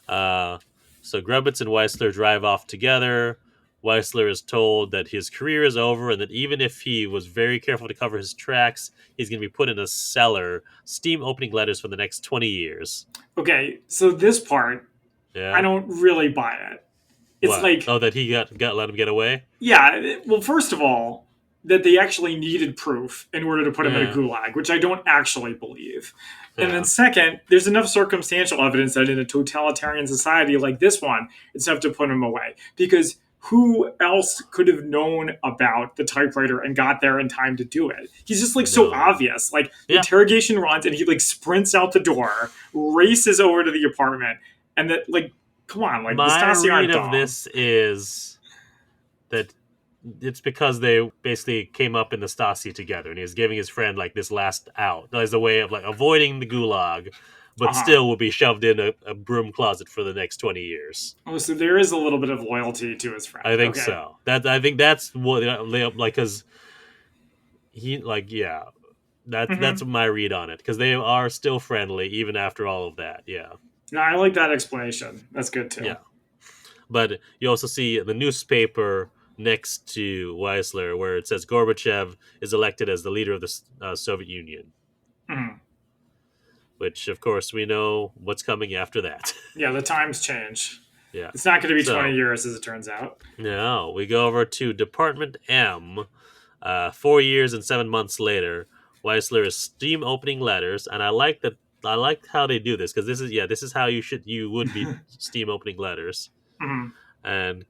Uh, so Grubbitz and Weisler drive off together. Weisler is told that his career is over and that even if he was very careful to cover his tracks, he's going to be put in a cellar, steam opening letters for the next 20 years. Okay, so this part, I Yeah? don't really buy it. It's What? like, Oh, that he got let him get away? yeah, well, first of all, that they actually needed proof in order to put him in a Yeah. gulag, which I don't actually believe. And then Yeah. second, there's enough circumstantial evidence that in a totalitarian society like this one, it's enough to put him away. Because who else could have known about the typewriter and got there in time to do it? He's just so No. obvious. Like the Yeah. interrogation runs and he sprints out the door, races over to the apartment, and that come on, the My Stasi read aren't of dumb. this is that it's because they basically came up in the Stasi together, and he was giving his friend this last out as a way of avoiding the gulag, Uh but huh. still will be shoved in a broom closet for the next 20 years. Oh, so there is a little bit of loyalty to his friend. I think Okay. so. I think that's what they because he yeah. That's Mm-hmm. my read on it because they are still friendly even after all of that. Yeah, No, I like that explanation. That's good too. yeah. But you also see the newspaper next to Weisler where it says Gorbachev is elected as the leader of the Soviet Union, Mhm. which of course we know what's coming after that. Yeah, the times change. Yeah. It's not going to be 20 So years as it turns out. now we go over to Department M. 4 years and 7 months later, Weisler is steam opening letters, and I like that. I like how they do this because this is how you would be steam opening letters. Mhm. And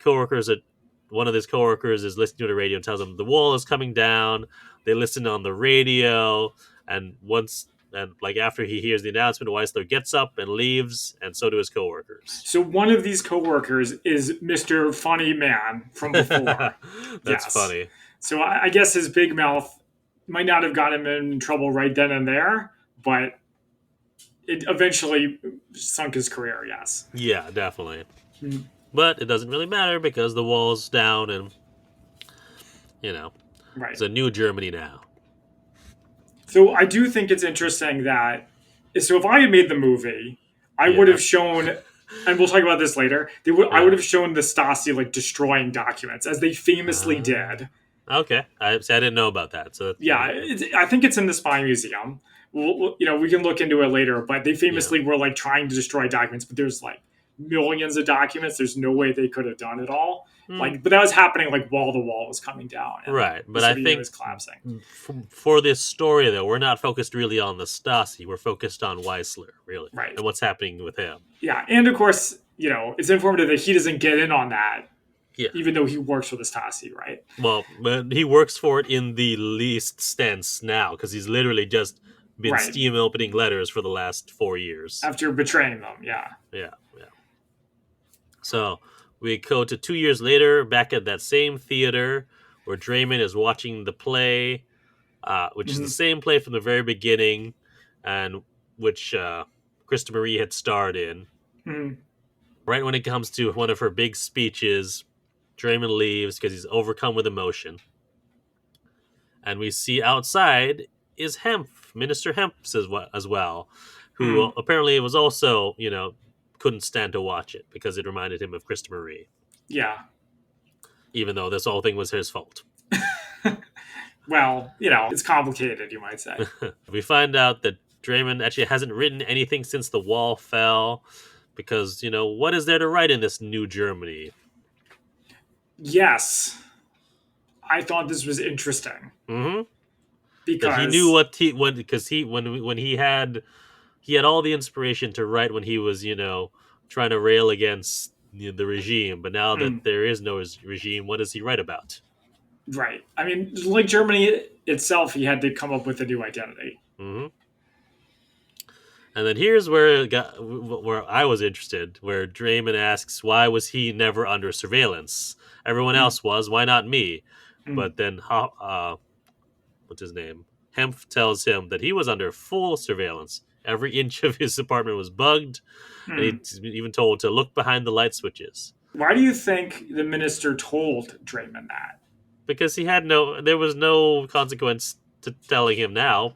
one of his coworkers is listening to the radio and tells him the wall is coming down. They listen on the radio, and like after he hears the announcement, Weisler gets up and leaves, and so do his coworkers. So one of these coworkers is Mr. Funny Man from before. That's Yes. funny. So I guess his big mouth might not have got him in trouble right then and there, but it eventually sunk his career. Yes. Yeah, definitely. Mm. But it doesn't really matter because the wall's down, and Right. it's a new Germany now. So I do think it's interesting that if I had made the movie, I would Yeah. have shown, and we'll talk about this later. I would have shown the Stasi like destroying documents as they famously did. Okay, I didn't know about that. So I think it's in the Spy Museum. We can look into it later, but they famously were like trying to destroy documents, but there's like millions of documents. There's no way they could have done it all. But that was happening like while the wall was coming down. Right, but I think was collapsing. For this story, though, we're not focused really on the Stasi. We're focused on Weisler, really, right, and what's happening with him. Yeah, and of course, it's informative that he doesn't get in on that. Yeah. Even though he works for the Stasi, right? Well, but he works for it in the least sense now because he's literally just been steam opening letters for the last 4 years. After betraying them, yeah. Yeah. So we go to 2 years later, back at that same theater where Draymond is watching the play, which is the same play from the very beginning, and which Krista Marie had starred in. Mm-hmm. Right when it comes to one of her big speeches, Draymond leaves because he's overcome with emotion. And we see outside is Hempf, Minister Hempf as well, who apparently was also, couldn't stand to watch it because it reminded him of Krista Marie. Yeah. Even though this whole thing was his fault. Well, it's complicated, you might say. We find out that Draymond actually hasn't written anything since the wall fell because, what is there to write in this new Germany? Yes. I thought this was interesting. Mm-hmm. Because that he knew when he had all the inspiration to write when he was, trying to rail against the regime, but now that there is no regime, what does he write about? Right. I mean, like Germany itself, he had to come up with a new identity. Mm-hmm. And then here's where I was interested, where Draymond asks, why was he never under surveillance? Everyone else was. Why not me? But then, what's his name? Hempf tells him that he was under full surveillance. Every inch of his apartment was bugged, and he's even told to look behind the light switches. Why do you think the minister told Draymond that? Because there was no consequence to telling him now.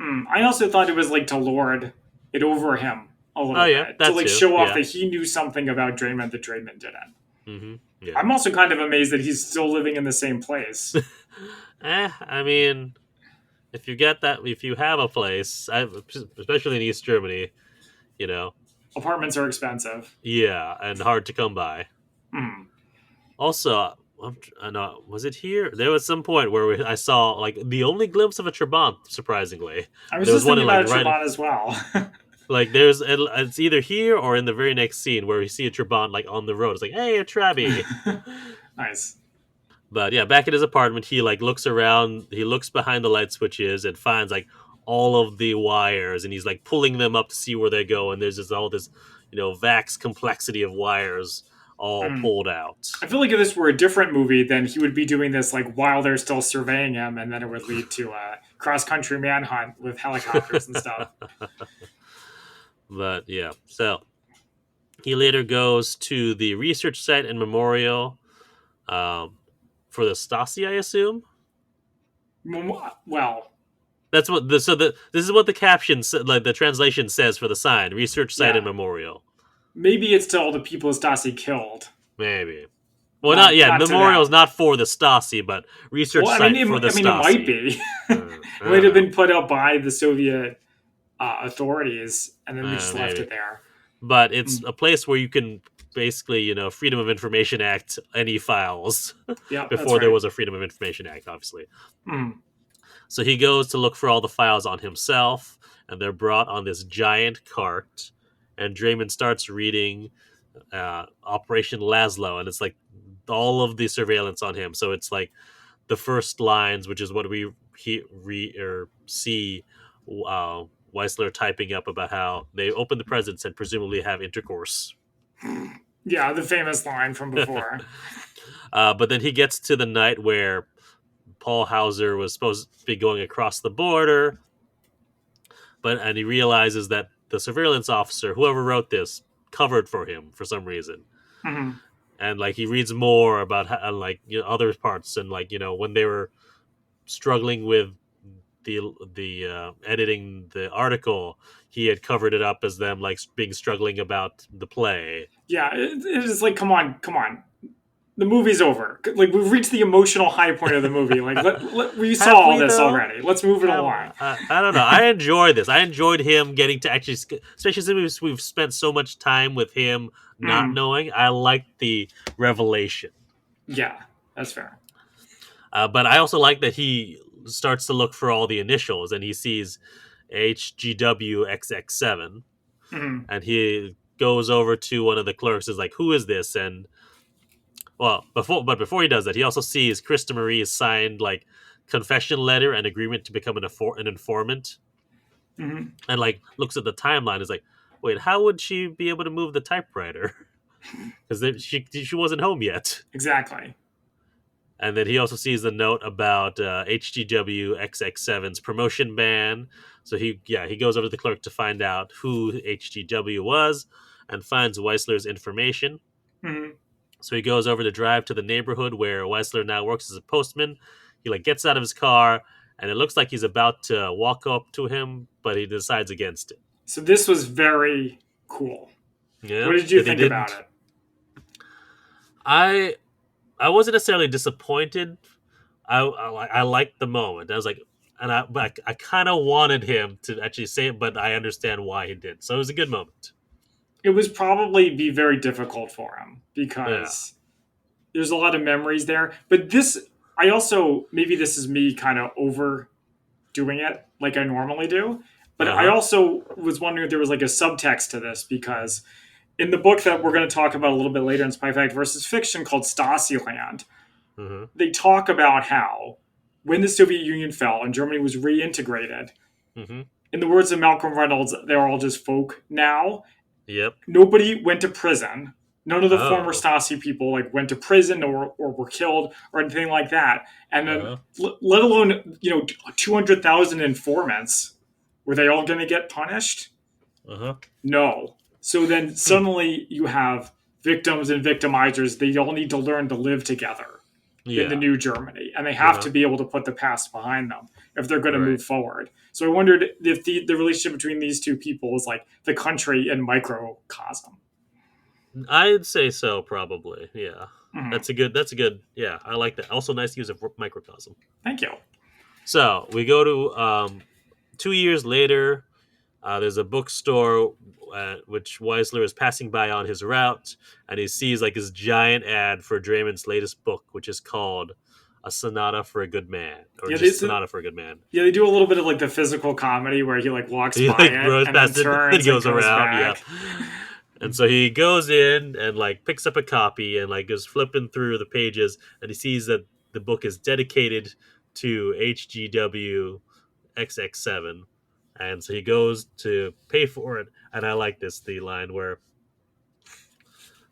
I also thought it was like to lord it over him a little bit. To show off that he knew something about Draymond that Draymond didn't. Mm-hmm. Yeah. I'm also kind of amazed that he's still living in the same place. I mean, if you have a place, especially in East Germany, apartments are expensive. Yeah, and hard to come by. Also, was it here? There was some point where I saw like the only glimpse of a Trabant. Surprisingly, I was just thinking about a Trabant as well. Like it's either here or in the very next scene where we see a Trabant like on the road. It's like, hey, a Trabby. Nice. But yeah, back at his apartment, he like looks around. He looks behind the light switches and finds like all of the wires, and he's like pulling them up to see where they go. And there's just all this, Vax complexity of wires all pulled out. I feel like if this were a different movie, then he would be doing this like while they're still surveying him, and then it would lead to a cross-country manhunt with helicopters and stuff. But yeah, so he later goes to the research site and memorial for the Stasi, I assume. Well, that's what this is what the caption, like the translation says for the sign: research site and memorial. Maybe it's to all the people Stasi killed. Maybe. Well, not memorial is not for the Stasi, but research site for the Stasi. It might be. It might have been put up by the Soviet authorities, and then we just left it there. But it's a place where you can basically, Freedom of Information Act any files. Yeah, before there was a Freedom of Information Act, obviously. So he goes to look for all the files on himself, and they're brought on this giant cart. And Draymond starts reading Operation Laszlo, and it's like all of the surveillance on him. So it's like the first lines, which is what we see Weisler typing up about how they open the presents and presumably have intercourse. Yeah, the famous line from before. But then he gets to the night where Paul Hauser was supposed to be going across the border, and he realizes that the surveillance officer, whoever wrote this, covered for him for some reason. Mm-hmm. And like he reads more about how, like other parts, and like when they were struggling with the editing the article, he had covered it up as them like being struggling about the play. Yeah, it is like, come on. The movie's over. Like, we've reached the emotional high point of the movie. Like, we saw all this already. Let's move it along. I don't know. I enjoyed this. I enjoyed him getting to actually, especially since we've spent so much time with him not knowing. I liked the revelation. Yeah, that's fair. But I also like that he starts to look for all the initials, and he sees HGWXX7, and he goes over to one of the clerks, is like, "Who is this?" And before he does that, he also sees Krista Marie's signed like confession letter and agreement to become an informant, Mm-hmm. and like looks at the timeline. Is like, wait, how would she be able to move the typewriter? Because she wasn't home yet. Exactly. And then he also sees the note about HGW XX7's promotion ban. So he goes over to the clerk to find out who HGW was, and finds Weisler's information. Mm-hmm. So he goes over to drive to the neighborhood where Weisler now works as a postman. He like gets out of his car, and it looks like he's about to walk up to him, but he decides against it. So this was very cool. Yeah. What did you think about it? I wasn't necessarily disappointed. I liked the moment. I was like, but I kind of wanted him to actually say it, but I understand why he did. So it was a good moment. It was probably be very difficult for him because there's a lot of memories there. But I also, maybe this is me kind of overdoing it like I normally do. But I also was wondering if there was like a subtext to this, because in the book that we're going to talk about a little bit later in Spy Fact versus Fiction, called Stasi Land, they talk about how when the Soviet Union fell and Germany was reintegrated, in the words of Malcolm Reynolds, they're all just folk now. Yep. Nobody went to prison. None of the former Stasi people like went to prison or were killed or anything like that. And then, let alone 200,000 informants, were they all going to get punished? No. So then suddenly you have victims and victimizers. They all need to learn to live together in the new Germany, and they have to be able to put the past behind them if they're going to move forward. So I wondered if the relationship between these two people is like the country in microcosm. I'd say so, probably. Yeah. That's a good. Yeah, I like that. Also, nice use of microcosm. Thank you. So we go to 2 years later. There's a bookstore which Weisler is passing by on his route, and he sees like this giant ad for Draymond's latest book, which is called A Sonata for a Good Man, or just Sonata for a Good Man. Yeah, they do a little bit of like the physical comedy where he like walks by it and then turns and goes around. Back. Yeah. And so he goes in and like picks up a copy and like goes flipping through the pages, and he sees that the book is dedicated to HGW XX7. And so he goes to pay for it, and I like the line where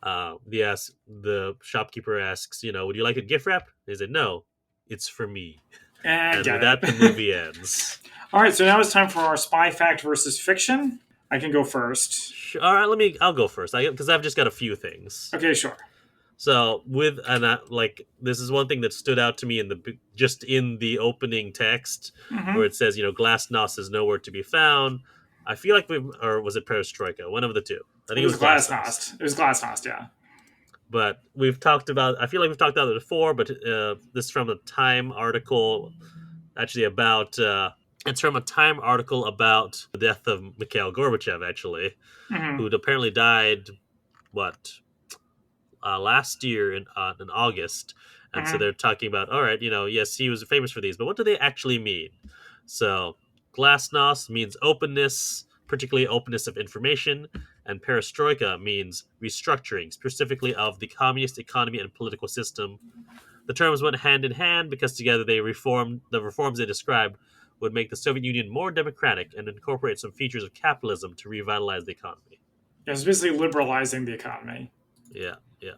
the shopkeeper asks, would you like a gift wrap? He said, no, it's for me. And with that, the movie ends. All right, so now it's time for our Spy Fact versus Fiction. I can go first. All right, I'll go first, because I've just got a few things. Okay, sure. So this is one thing that stood out to me in the opening text, where it says, Glasnost is nowhere to be found. I feel like or was it Perestroika? One of the two. I think it was Glasnost. It was Glasnost, yeah. But I feel like we've talked about it before, but this is from a Time article, actually about, it's from a Time article about the death of Mikhail Gorbachev, actually, who apparently died, last year in August, and so Mhm. they're talking about, all right, yes, he was famous for these, but what do they actually mean? So glasnost means openness, particularly openness of information, and perestroika means restructuring, specifically of the communist economy and political system. The terms went hand in hand because together the reforms they described would make the Soviet Union more democratic and incorporate some features of capitalism to revitalize the economy. Yeah, it's basically liberalizing the economy. Yeah, yeah.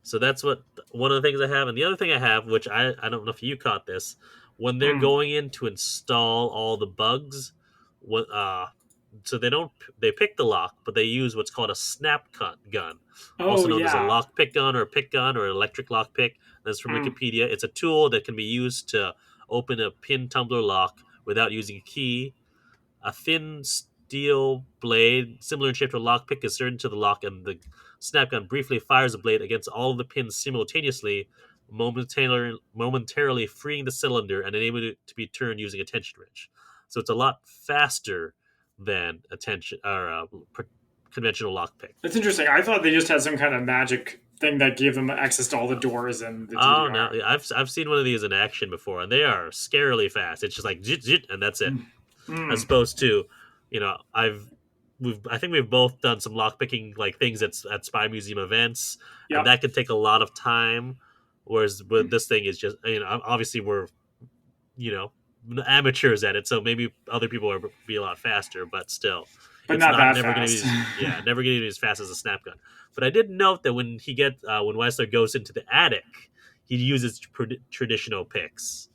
So that's what one of the things I have, and the other thing I have, which I don't know if you caught this, when they're Mm. going in to install all the bugs, what so they don't they pick the lock, but they use what's called a gun, Oh also known as a yeah. lock pick gun or a pick gun or an electric lock pick. That's from Mm. Wikipedia. It's a tool that can be used to open a pin tumbler lock without using a key. A thin steel blade, similar in shape to a lockpick, is inserted into the lock, and the snap gun briefly fires the blade against all of the pins simultaneously, momentarily freeing the cylinder and enabling it to be turned using a tension wrench. So it's a lot faster than a tension or a conventional lockpick. That's interesting. I thought they just had some kind of magic thing that gave them access to all the doors in the Oh no, DDR. I've seen one of these in action before, and they are scarily fast. It's just like zit, zit, and that's it. Mm. As Mm. opposed to, I think we've both done some lockpicking like things at spy museum events, and Yep. that can take a lot of time. Whereas with this thing is just, obviously we're, you know amateurs at it, so maybe other people are be a lot faster, but still, But it's not not that never going to fast. be never going to be as fast as a snap gun. But I did note that when Weisler goes into the attic, he uses traditional picks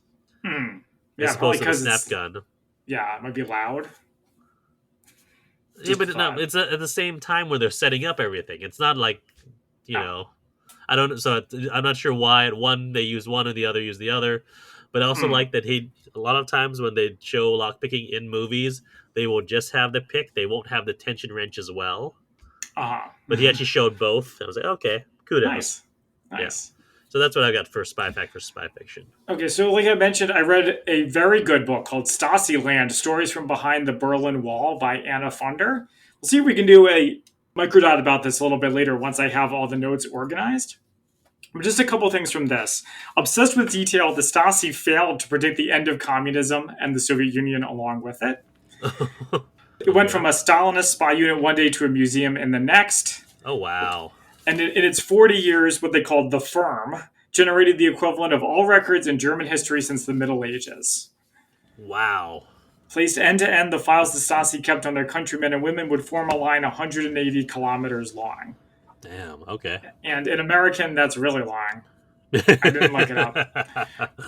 Hmm. as Yeah, probably opposed to the because snap it's gun. yeah, it might be loud. Yeah, Just a but no, thought. it's at the same time where they're setting up everything. It's not like, you Yeah. know, I don't. So I'm not sure why at one they use one and the other use the other. But I also Hmm. like that a lot of times when they show lockpicking in movies, they will just have the pick. They won't have the tension wrench as well. But he Uh-huh. actually showed both. I was like, okay, kudos. Nice. Yeah. Nice. So that's what I got for spy fact for spy fiction. Okay, so like I mentioned, I read a very good book called Stasi Land: Stories from Behind the Berlin Wall by Anna Funder. We'll see if we can do a microdot about this a little bit later once I have all the notes organized. But just a couple things from this. Obsessed with detail, the Stasi failed to predict the end of communism and the Soviet Union along with it. It went Okay. from a Stalinist spy unit one day to a museum in the next. Oh wow. And in its 40 years, what they called the Firm generated the equivalent of all records in German history since the Middle Ages. Wow. Placed end to end, the files the Stasi kept on their countrymen and women would form a line 180 kilometers long. Damn. Okay. And in American, that's really long. I didn't look it up.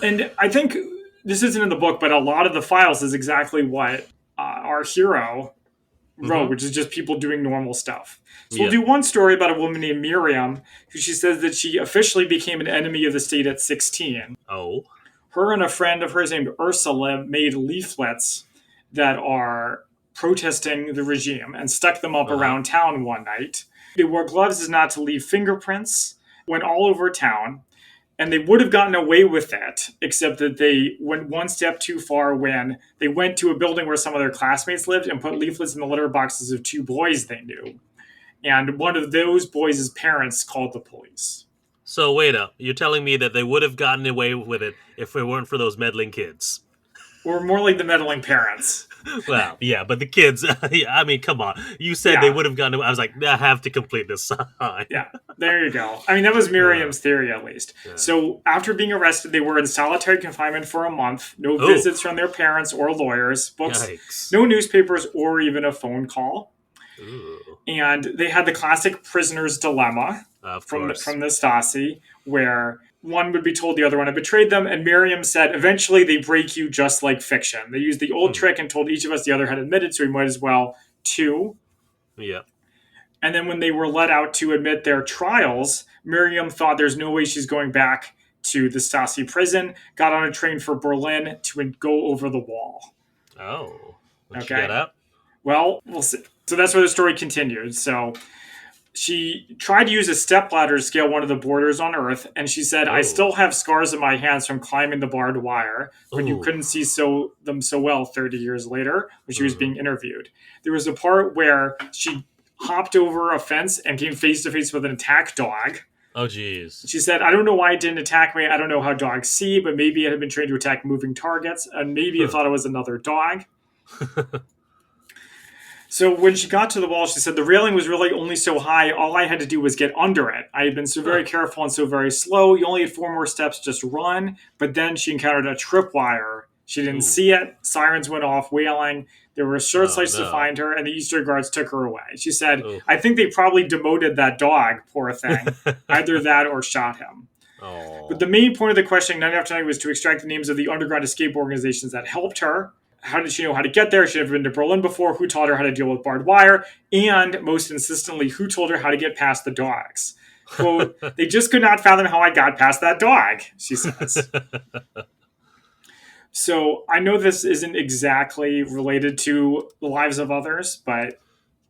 And I think this isn't in the book, but a lot of the files is exactly what our hero wrote, hmm which is just people doing normal stuff. So we'll Yeah. do one story about a woman named Miriam, who she says that she officially became an enemy of the state at 16. Oh. Her and a friend of hers named Ursula made leaflets that are protesting the regime and stuck them up Uh huh. around town one night. They wore gloves as not to leave fingerprints, went all over town, and they would have gotten away with that, except that they went one step too far when they went to a building where some of their classmates lived and put leaflets in the litter boxes of two boys they knew. And one of those boys' parents called the police. So wait up. You're telling me that they would have gotten away with it if it weren't for those meddling kids? Or more like the meddling parents. Well, yeah, but the kids. Yeah, I mean, come on. You said they Yeah, would have gotten away. I was like, I have to complete this sign. yeah. There you go. I mean, that was Uh, Miriam's theory, at least. yeah. So, after being arrested, they were in solitary confinement for a month. No Oh, visits from their parents or lawyers, books, yikes! no newspapers, or even a phone call. Ooh, And they had the classic prisoner's dilemma of from course. from the Stasi, where one would be told the other one had betrayed them, and Miriam said, "Eventually, they break you just like fiction." They used the old Hmm. trick and told each of us the other had admitted, so we might as well too. Yeah. And then when they were let out to admit their trials, Miriam thought there's no way she's going back to the Stasi prison. Got on a train for Berlin to go over the wall. Oh, when she got Okay. out. Well, we'll see. So that's where the story continued. So she tried to use a stepladder to scale one of the borders on Earth, and she said, "I Oh. still have scars on my hands from climbing the barbed wire," but you Ooh. couldn't see them so well 30 years later when she was hmm being interviewed. There was a part where she hopped over a fence and came face to face with an attack dog. Oh, geez. She said, I don't know why it didn't attack me. I don't know how dogs see, but maybe it had been trained to attack moving targets, and maybe it Huh. thought it was another dog. So when she got to the wall, she said the railing was really only so high. All I had to do was get under it. I had been so Huh. very careful and so very slow. You only had 4 more steps, just run. But then she encountered a tripwire. She didn't Ooh. see it. Sirens went off wailing. There were Oh, searchlights to no. find her, and the Easter guards took her away. She said, Oh. I think they probably demoted that dog, poor thing. Either that or shot him. But Oh. the main point of the questioning night after night was to extract the names of the underground escape organizations that helped her. How did she know how to get there? She had never been to Berlin before. Who taught her how to deal with barbed wire? And most insistently, who told her how to get past the dogs? Quote, they just could not fathom how I got past that dog, she says. So I know this isn't exactly related to the lives of others, but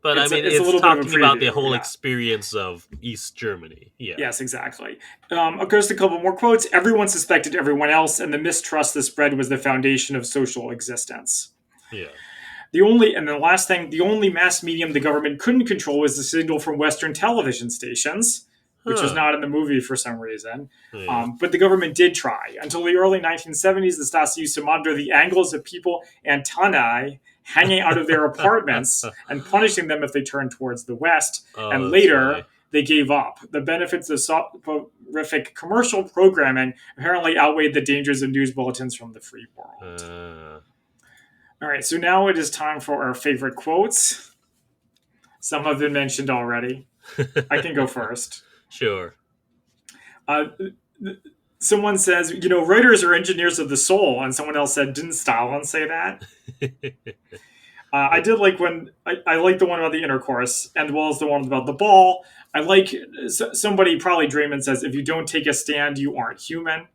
But I mean, it's a it's little bit of a talking about the preview. whole Yeah. experience of East Germany. Yeah. Yes, exactly. Of course, a couple more quotes. Everyone suspected everyone else, and the mistrust that spread was the foundation of social existence. Yeah. The last thing, the only mass medium the government couldn't control was the signal from Western television stations, which was Huh. not in the movie for some reason. Yeah. But the government did try. Until the early 1970s, the Stasi used to monitor the angles of people antennae hanging out of their apartments and punishing them if they turned towards the west. And Oh, that's funny. later, they gave up. The benefits of soporific commercial programming apparently outweighed the dangers of news bulletins from the free world. Uh, All right, so now it is time for our favorite quotes. Some have been mentioned already. I can go first. Sure. Uh, Someone says, writers are engineers of the soul, and someone else said, didn't Stalin say that? I did like when I like the one about the intercourse, and as well as the one about the ball. I like somebody, probably Draymond, says, if you don't take a stand, you aren't human.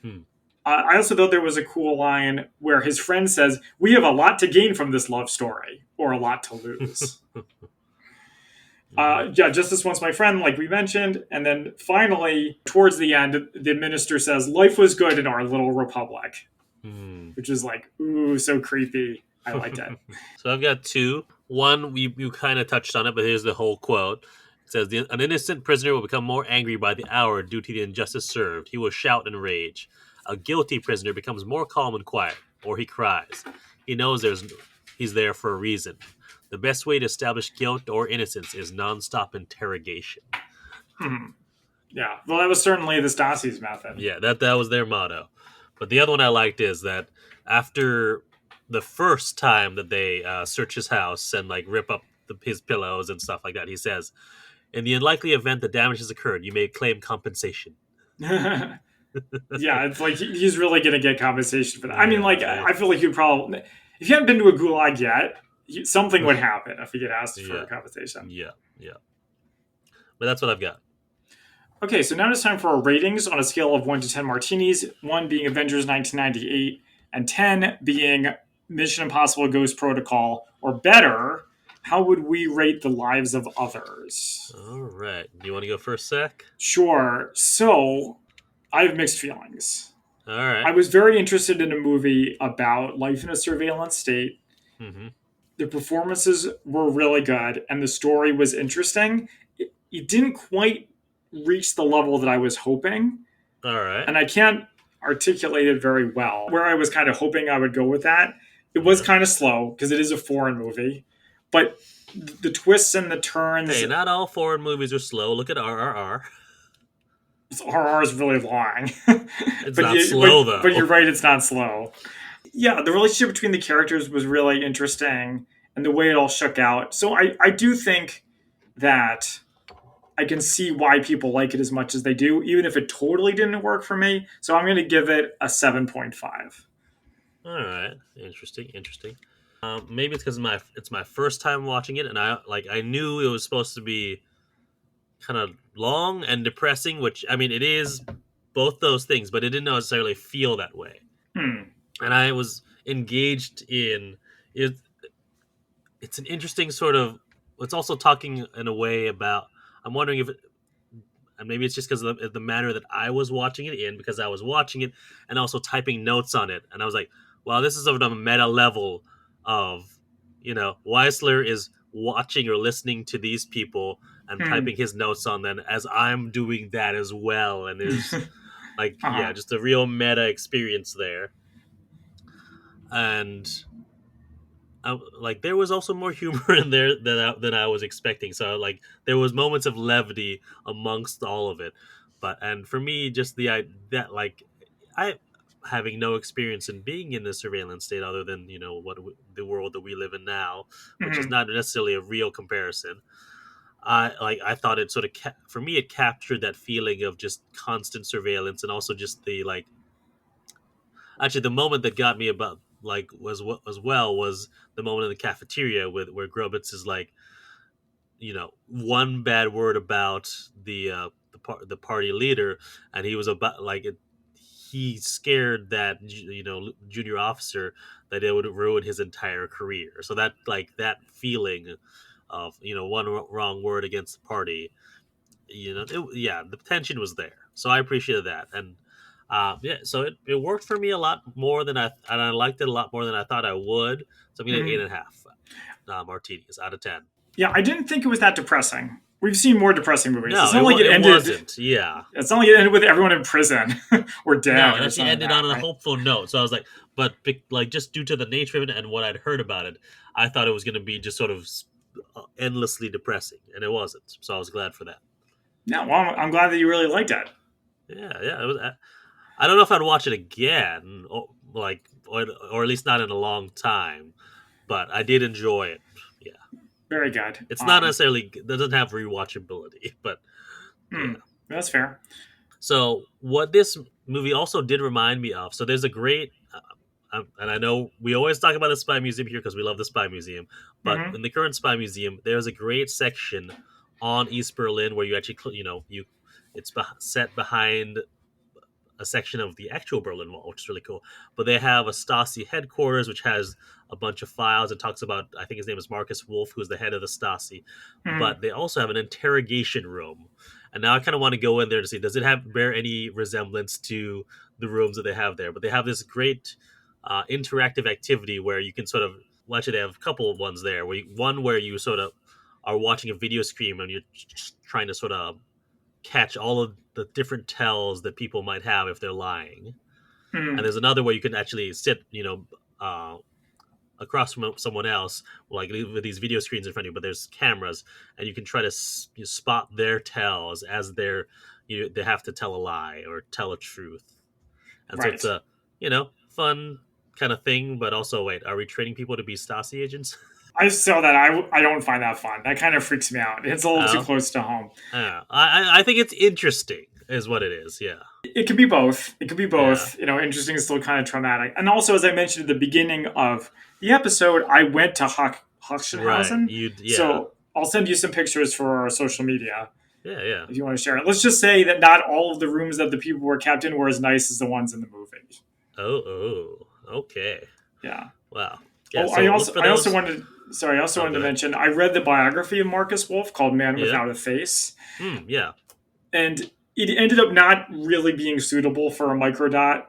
Hmm. I also thought there was a cool line where his friend says, we have a lot to gain from this love story, or a lot to lose. Mhm. Yeah, justice wants my friend, like we mentioned. And then finally, towards the end, the minister says, life was good in our little republic, Hmm. which is like, ooh, so creepy. I liked it. So I've got two. One, you kind of touched on it, but here's the whole quote. It says, an innocent prisoner will become more angry by the hour due to the injustice served. He will shout and rage. A guilty prisoner becomes more calm and quiet, or he cries. He knows he's there for a reason. The best way to establish guilt or innocence is nonstop interrogation. Hmm. Yeah, well, that was certainly the Stasi's method. Yeah, that was their motto. But the other one I liked is that after the first time that they search his house and like rip up his pillows and stuff like that, he says, "In the unlikely event that damage has occurred, you may claim compensation." Yeah, it's like he's really going to get compensation for that. I mean, like, Yeah, I feel like he'd probably, if you haven't been to a gulag yet, something would happen if he get asked for yeah, compensation. yeah, yeah. But that's what I've got. Okay, so now it's time for our ratings on a scale of 1 to 10 martinis, 1 being Avengers 1998, and 10 being Mission Impossible Ghost Protocol, or better. How would we rate the lives of others? All right. Do you want to go first, Zach? Sure. So, I have mixed feelings. All I right. was very interested in a movie about life in a surveillance state. Mm-hmm. The performances were really good, and the story was interesting. It didn't quite reach the level that I was hoping, All right. and I can't articulate it very well. Where I was kind of hoping I would go with that, it was Yeah. kind of slow because it is a foreign movie, but the twists and the turns, Hey, not all foreign movies are slow. Look at RRR. RR is really long. It's but not slow but you're though. right, it's not slow. Yeah, the relationship between the characters was really interesting, and the way it all shook out. So I do think that I can see why people like it as much as they do, even if it totally didn't work for me. So I'm going to give it a 7.5. All right. Interesting. Interesting. Maybe it's because it's my first time watching it, and I knew it was supposed to be kind of long and depressing, which I mean it is both those things, but it didn't necessarily feel that way. Hmm. And I was engaged in it. It's an interesting sort of. It's also talking in a way about. I'm wondering if and maybe it's just because of the manner that I was watching it in, because I was watching it and also typing notes on it, and I was like, "Wow, this is of a meta level of, Weisler is watching or listening to these people and typing his notes on them as I'm doing that as well. And there's like, Uh-huh. just a real meta experience there. And like there was also more humor in there than I was expecting. So like there was moments of levity amongst all of it. And for me, just that like I having no experience in being in the surveillance state other than the world that we live in now, which is Hmm. not necessarily a real comparison. I thought it sort of for me it captured that feeling of just constant surveillance, and also just the like. Actually, the moment that got me about like was what as well was the moment in the cafeteria where Grubitz is like, one bad word about the party leader, and he was about like he scared that junior officer that it would ruin his entire career. So that like that feeling of one wrong word against the party, the tension was there. So I appreciated that, and so it worked for me a lot more and I liked it a lot more than I thought I would. So I'm gonna Hmm. 8.5 martinis out of 10. Yeah, I didn't think it was that depressing. We've seen more depressing movies. No, It's not like it it ended. wasn't. Yeah, It's not like it ended with everyone in prison or no, dead it or actually something like ended on that, a right? hopeful note. So I was like, but like just due to the nature of it and what I'd heard about it, I thought it was gonna be just sort of endlessly depressing, and it wasn't. So I was glad for that. Yeah, well, I'm glad that you really liked it. Yeah. It was. I don't know if I'd watch it again, or at least not in a long time. But I did enjoy it. Yeah, Very good. it's not necessarily it doesn't have rewatchability, but yeah. That's fair. So what this movie also did remind me of. So there's a great, and I know we always talk about the Spy Museum here because we love the Spy Museum, but Hmm. in the current Spy Museum, there's a great section on East Berlin where you actually, it's set behind a section of the actual Berlin Wall, which is really cool. But they have a Stasi headquarters, which has a bunch of files. It talks about, I think his name is Marcus Wolf, who's the head of the Stasi. Hmm. But they also have an interrogation room. And now I kind of want to go in there to see, does it bear any resemblance to the rooms that they have there? But they have this great interactive activity where you can sort of, well, actually, they have a couple of ones there. One where you sort of are watching a video screen and you're just trying to sort of catch all of the different tells that people might have if they're lying. And Hmm. there's another where you can actually sit, across from someone else, like with these video screens in front of you, but there's cameras, and you can try to spot their tells as they have to tell a lie or tell a truth. And so it's Right. a fun kind of thing, but also wait, are we training people to be Stasi agents? I saw that. I don't find that fun. That kind of freaks me out. It's a little too Oh, close to home. I think it's interesting, is what it is. Yeah, It could be both. It could be yeah, both. Interesting is still kind of traumatic. And also, as I mentioned at the beginning of the episode, I went to right. Hochschenhausen. Yeah, So I'll send you some pictures for our social media yeah. if you want to share it. Let's just say that not all of the rooms that the people were kept in were as nice as the ones in the movie. Okay. Yeah. Wow. Yeah. Oh, So look for I also those. wanted sorry, I also Oh, wanted go to ahead. mention I read the biography of Marcus Wolf called Man Yeah. Without a Face, Yeah. and it ended up not really being suitable for a microdot.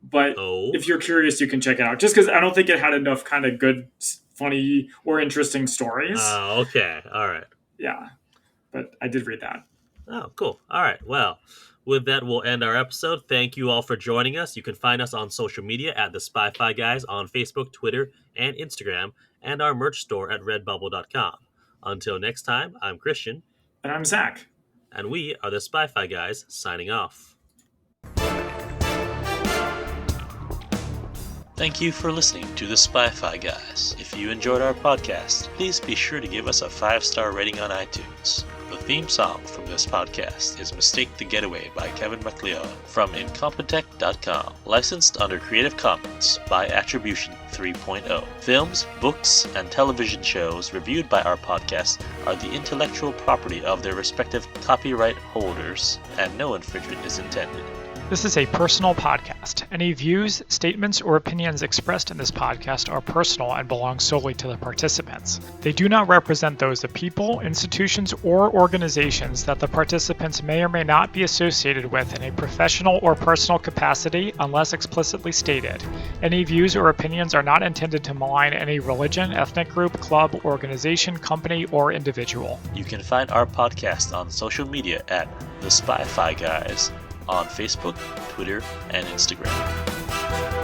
But Oh. if you're curious, you can check it out. Just because I don't think it had enough kind of good, funny, or interesting stories. Okay. All right. Yeah, but I did read that. Oh, cool. All right. Well, with that, we'll end our episode. Thank you all for joining us. You can find us on social media at the Spy-Fi Guys on Facebook, Twitter, and Instagram, and our merch store at redbubble.com. Until next time, I'm Christian, And I'm Zach. and we are the Spy-Fi Guys signing off. Thank you for listening to the Spy-Fi Guys. If you enjoyed our podcast, please be sure to give us a 5-star rating on iTunes. The theme song from this podcast is Mistake the Getaway by Kevin MacLeod from Incompetech.com, licensed under Creative Commons by Attribution 3.0. Films, books, and television shows reviewed by our podcast are the intellectual property of their respective copyright holders, and no infringement is intended. This is a personal podcast. Any views, statements, or opinions expressed in this podcast are personal and belong solely to the participants. They do not represent those of people, institutions, or organizations that the participants may or may not be associated with in a professional or personal capacity unless explicitly stated. Any views or opinions are not intended to malign any religion, ethnic group, club, organization, company, or individual. You can find our podcast on social media at The Spy Fi Guys on Facebook, Twitter, and Instagram.